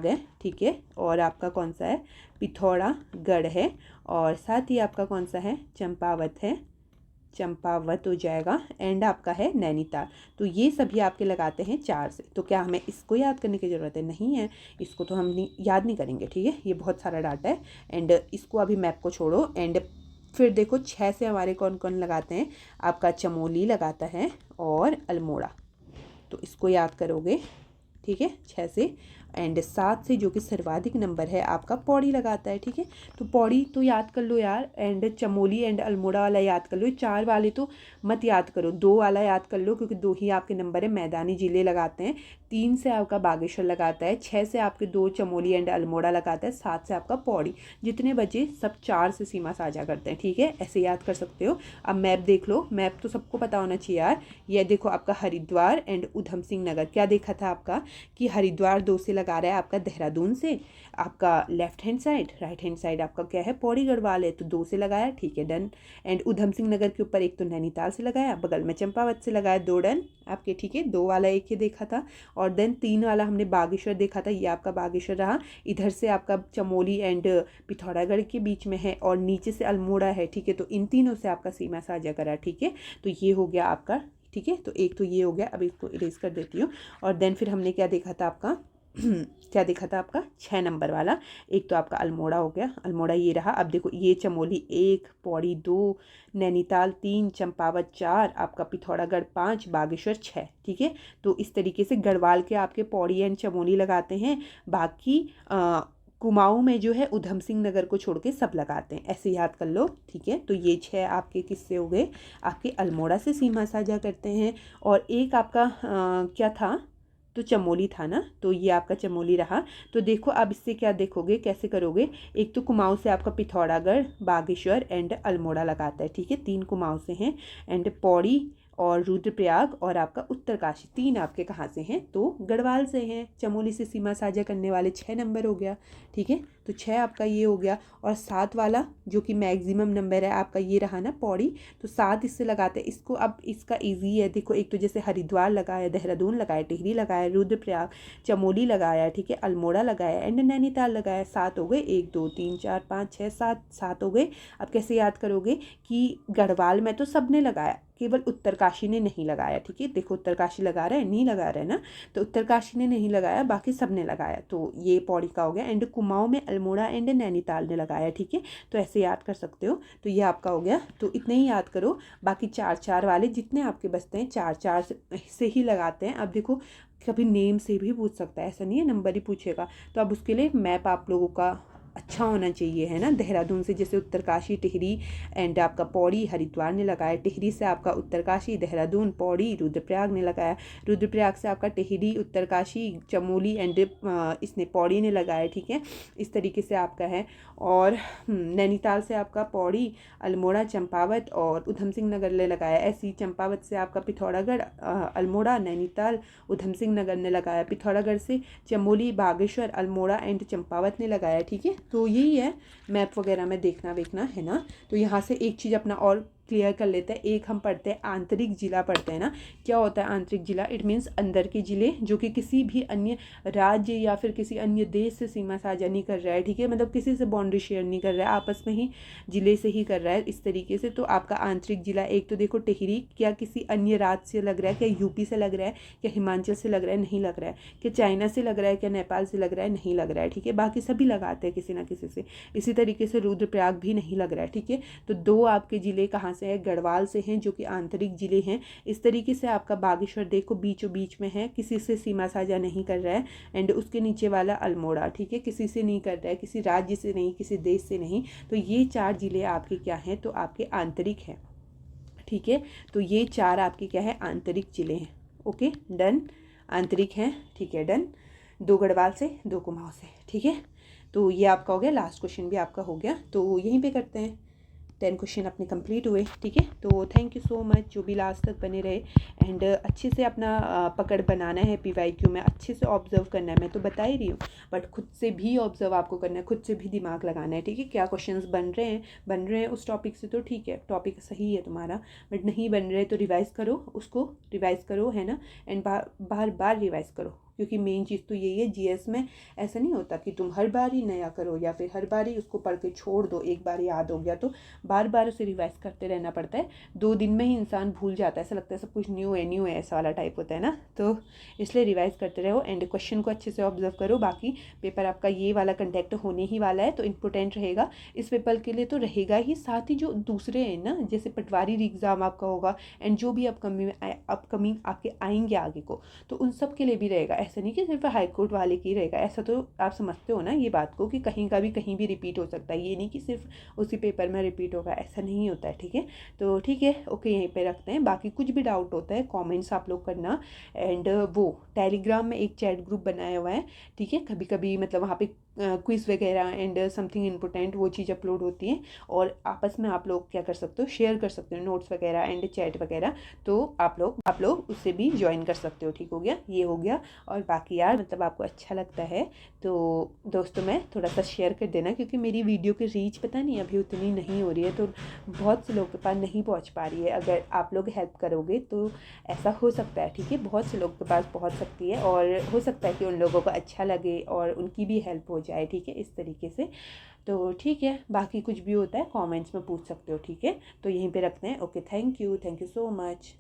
है, ठीक है। और आपका कौन सा है, पिथौरागढ़ है, और साथ ही आपका कौन सा है, चंपावत है, चंपावत हो जाएगा, एंड आपका है नैनीताल। तो ये सभी आपके लगाते हैं 4 से। तो क्या हमें इसको याद करने की ज़रूरत है? नहीं है, इसको तो हम याद नहीं करेंगे, ठीक है। ये बहुत सारा डाटा है, एंड इसको अभी मैप को छोड़ो। एंड फिर देखो 6 से हमारे कौन कौन लगाते हैं? आपका चमोली लगाता है और अल्मोड़ा, तो इसको याद करोगे, ठीक है, 6 से। एंड 7 से जो कि सर्वाधिक नंबर है आपका पौड़ी लगाता है, ठीक है। तो पौड़ी तो याद कर लो यार, एंड चमोली एंड अल्मोड़ा वाला याद कर लो। 4 वाले तो मत याद करो, 2 वाला याद कर लो, क्योंकि 2 ही आपके नंबर है। मैदानी जिले लगाते हैं। 3 से आपका बागेश्वर लगाता है। 6 से आपके 2 चमोली एंड अल्मोड़ा लगाता है। 7 से आपका पौड़ी। जितने बचे सब 4 से सीमा साझा करते हैं, ठीक है। ऐसे याद कर सकते हो। अब मैप देख लो, मैप तो सबको पता होना चाहिए यार। यह देखो आपका हरिद्वार एंड उधम सिंह नगर। क्या देखा था आपका कि हरिद्वार 2 से लगा रहा है आपका देहरादून से, आपका left hand side. Right hand side आपका क्या है? पौड़ी गढ़वाल है, तो 2 से लगाया, ठीक है, डन। एंड उधम सिंह नगर के ऊपर एक तो नैनीताल से लगाया, बगल में चंपावत से लगाया, 2 डन आपके, ठीक है। 2 वाला एक ही देखा था, और देन 3 वाला हमने बागेश्वर देखा था, ये आपका बागेश्वर रहा। इधर से आपका चमोली एंड पिथौरागढ़ के बीच में है, और नीचे से अल्मोड़ा है, ठीक है। तो इन तीनों से आपका सीमा साझा करा, ठीक है। तो ये हो गया आपका, ठीक है। तो एक तो ये हो गया, अब इसको इरेज कर देती हूँ। और देन फिर हमने क्या देखा था आपका क्या देखा था आपका 6 नंबर वाला? एक तो आपका अल्मोड़ा हो गया, अल्मोड़ा ये रहा। अब देखो ये चमोली 1, पौड़ी 2, नैनीताल 3, चंपावत 4, आपका पिथौरागढ़ 5, बागेश्वर 6, ठीक है। तो इस तरीके से गढ़वाल के आपके पौड़ी एंड चमोली लगाते हैं। बाकी कुमाऊं में जो है उधम सिंह नगर को छोड़ के सब लगाते हैं, ऐसे याद कर लो, ठीक है। तो ये 6 आपके किससे हो गए? आपके अल्मोड़ा से सीमा साझा करते हैं। और एक आपका क्या था? तो चमोली था ना, तो ये आपका चमोली रहा। तो देखो अब इससे क्या देखोगे, कैसे करोगे? एक तो कुमाऊं से आपका पिथौरागढ़, बागेश्वर एंड अल्मोड़ा लगाता है, ठीक है। 3 कुमाऊं से हैं, एंड पौड़ी और रुद्रप्रयाग और आपका उत्तरकाशी 3 आपके कहाँ से हैं? तो गढ़वाल से हैं। चमोली से सीमा साझा करने वाले 6 नंबर हो गया, ठीक है। तो 6 आपका ये हो गया। और 7 वाला जो कि मैक्सिमम नंबर है आपका ये रहा ना, पौड़ी। तो 7 इससे लगाते हैं इसको। अब इसका ईजी है, देखो एक तो जैसे हरिद्वार लगाया, देहरादून लगाया, टिहरी लगाया, रुद्रप्रयाग, चमोली लगाया, ठीक है, अल्मोड़ा लगाया एंड नैनीताल लगाया। 7 हो गए, 1 2 3 4 5 6 7 हो गए। अब कैसे याद करोगे कि गढ़वाल में तो सब ने लगाया, केवल उत्तरकाशी ने नहीं लगाया, ठीक है। देखो उत्तरकाशी लगा रहा है, नहीं लगा रहा है ना, तो उत्तरकाशी ने नहीं लगाया, बाकी सब ने लगाया। तो ये पौड़ी का हो गया। एंड कुमाऊं में अल्मोड़ा एंड नैनीताल ने लगाया, ठीक है। तो ऐसे याद कर सकते हो। तो ये आपका हो गया। तो इतने ही याद करो। बाकी 4 वाले जितने आपके बचते हैं 4 से ही लगाते हैं। अब देखो कभी नेम से भी पूछ सकता है, ऐसा नहीं है नंबर ही पूछेगा। तो अब उसके लिए मैप आप लोगों का अच्छा होना चाहिए, है ना। देहरादून से जैसे उत्तरकाशी, टिहरी एंड आपका पौड़ी, हरिद्वार ने लगाया। टिहरी से आपका उत्तरकाशी, देहरादून, पौड़ी, रुद्रप्रयाग ने लगाया। रुद्रप्रयाग से आपका टिहरी, उत्तरकाशी, चमोली एंड इसने पौड़ी ने लगाया, ठीक है। इस तरीके से आपका है। और नैनीताल से आपका पौड़ी, अल्मोड़ा, चंपावत और उधम सिंह नगर ने लगाया। ऐसी चंपावत से आपका पिथौरागढ़, अल्मोड़ा, नैनीताल, उधम सिंह नगर ने लगाया। पिथौरागढ़ से चमोली, बागेश्वर, अल्मोड़ा एंड चंपावत ने लगाया, ठीक है। तो यही है, मैप वगैरह में देखना है ना। तो यहाँ से एक चीज़ अपना और क्लियर कर लेते हैं। एक हम पढ़ते हैं आंतरिक जिला, पढ़ते हैं ना। क्या होता है आंतरिक जिला? इट मीन्स अंदर के जिले जो कि किसी भी अन्य राज्य या फिर किसी अन्य देश से सीमा साझा नहीं कर रहा है, ठीक है। मतलब किसी से बाउंड्री शेयर नहीं कर रहा है, आपस में ही जिले से ही कर रहा है, इस तरीके से। तो आपका आंतरिक जिला एक तो देखो टिहरी, क्या किसी अन्य राज्य से लग रहा है? क्या यूपी से लग रहा है? क्या हिमाचल से लग रहा है? नहीं लग रहा है। क्या चाइना से लग रहा है? क्या नेपाल से लग रहा है? नहीं लग रहा है, ठीक है। बाकी सभी लगाते हैं किसी ना किसी से। इसी तरीके से रुद्रप्रयाग भी नहीं लग रहा है, ठीक है। तो 2 आपके जिले कहाँ से है? गढ़वाल से हैं, जो कि आंतरिक जिले हैं। इस तरीके से आपका बागेश्वर देखो बीचों बीच में है, किसी से सीमा साझा नहीं कर रहा है। एंड उसके नीचे वाला अल्मोड़ा, ठीक है, किसी से नहीं कर रहा है, किसी राज्य से नहीं, किसी देश से नहीं। तो ये 4 जिले आपके क्या हैं? तो आपके आंतरिक हैं, ठीक है। तो ये 4 आपके क्या है? आंतरिक जिले हैं। ओके डन, आंतरिक हैं, ठीक है, डन। 2 गढ़वाल से, 2 कुमाऊं से, ठीक है। तो ये आपका हो गया। लास्ट क्वेश्चन भी आपका हो गया। तो यहीं पे करते हैं, 10 क्वेश्चन अपने कंप्लीट हुए, ठीक है। तो थैंक यू सो मच जो भी लास्ट तक बने रहे। एंड अच्छे से अपना पकड़ बनाना है PYQ में, अच्छे से ऑब्जर्व करना है। मैं तो बता ही रही हूँ, बट खुद से भी ऑब्जर्व आपको करना है, खुद से भी दिमाग लगाना है, ठीक है। क्या क्वेश्चंस बन रहे हैं उस टॉपिक से, तो ठीक है, टॉपिक सही है तुम्हारा। बट नहीं बन रहे तो रिवाइज़ करो, उसको रिवाइज़ करो, है ना। एंड बार बार रिवाइज़ करो, क्योंकि मेन चीज़ तो यही है, जीएस में ऐसा नहीं होता कि तुम हर बार ही नया करो या फिर हर बार ही उसको पढ़ के छोड़ दो, एक बार याद हो गया तो बार बार उसे रिवाइज करते रहना पड़ता है। 2 दिन में ही इंसान भूल जाता है, ऐसा लगता है सब कुछ न्यू है ऐसा वाला टाइप होता है ना। तो इसलिए रिवाइज करते रहो एंड क्वेश्चन को अच्छे से ऑब्जर्व करो। बाकी पेपर आपका ये वाला कंडक्ट होने ही वाला है तो इम्पोर्टेंट रहेगा इस पेपर के लिए तो रहेगा ही, साथ ही जो दूसरे हैं ना, जैसे पटवारी एग्ज़ाम आपका होगा एंड जो भी अपकमिंग आपके आएंगे आगे को, तो उन सब के लिए भी रहेगा। ऐसा नहीं कि सिर्फ हाई कोर्ट वाले की रहेगा, ऐसा तो आप समझते हो ना ये बात को कि कहीं का भी कहीं भी रिपीट हो सकता है, ये नहीं कि सिर्फ उसी पेपर में रिपीट होगा, ऐसा नहीं होता है। ठीक है, तो ठीक है, ओके, यहीं पे रखते हैं। बाकी कुछ भी डाउट होता है कमेंट्स आप लोग करना एंड वो टेलीग्राम में एक चैट ग्रुप बनाया हुआ है, ठीक है। कभी कभी मतलब वहाँ पे क्विज़ वगैरह एंड समथिंग इम्पोर्टेंट वो चीज़ अपलोड होती है और आपस में आप लोग क्या कर सकते हो, शेयर कर सकते हो नोट्स वगैरह एंड चैट वगैरह, तो आप लोग उससे भी ज्वाइन कर सकते हो। ठीक हो गया, ये हो गया। और बाकी यार मतलब आपको अच्छा लगता है तो दोस्तों में थोड़ा सा शेयर कर देना, क्योंकि मेरी वीडियो की रीच पता नहीं अभी उतनी नहीं हो रही है, तो बहुत से लोग के पास नहीं पहुँच पा रही है। अगर आप लोग हेल्प करोगे तो ऐसा हो सकता है, ठीक है, बहुत से लोग के पास पहुँच सकती है और हो सकता है कि उन लोगों को अच्छा लगे और उनकी भी हेल्प हो जाए। ठीक है, इस तरीके से। तो ठीक है, बाकी कुछ भी होता है कमेंट्स में पूछ सकते हो। ठीक है, तो यहीं पे रखते हैं। Okay, thank you so much.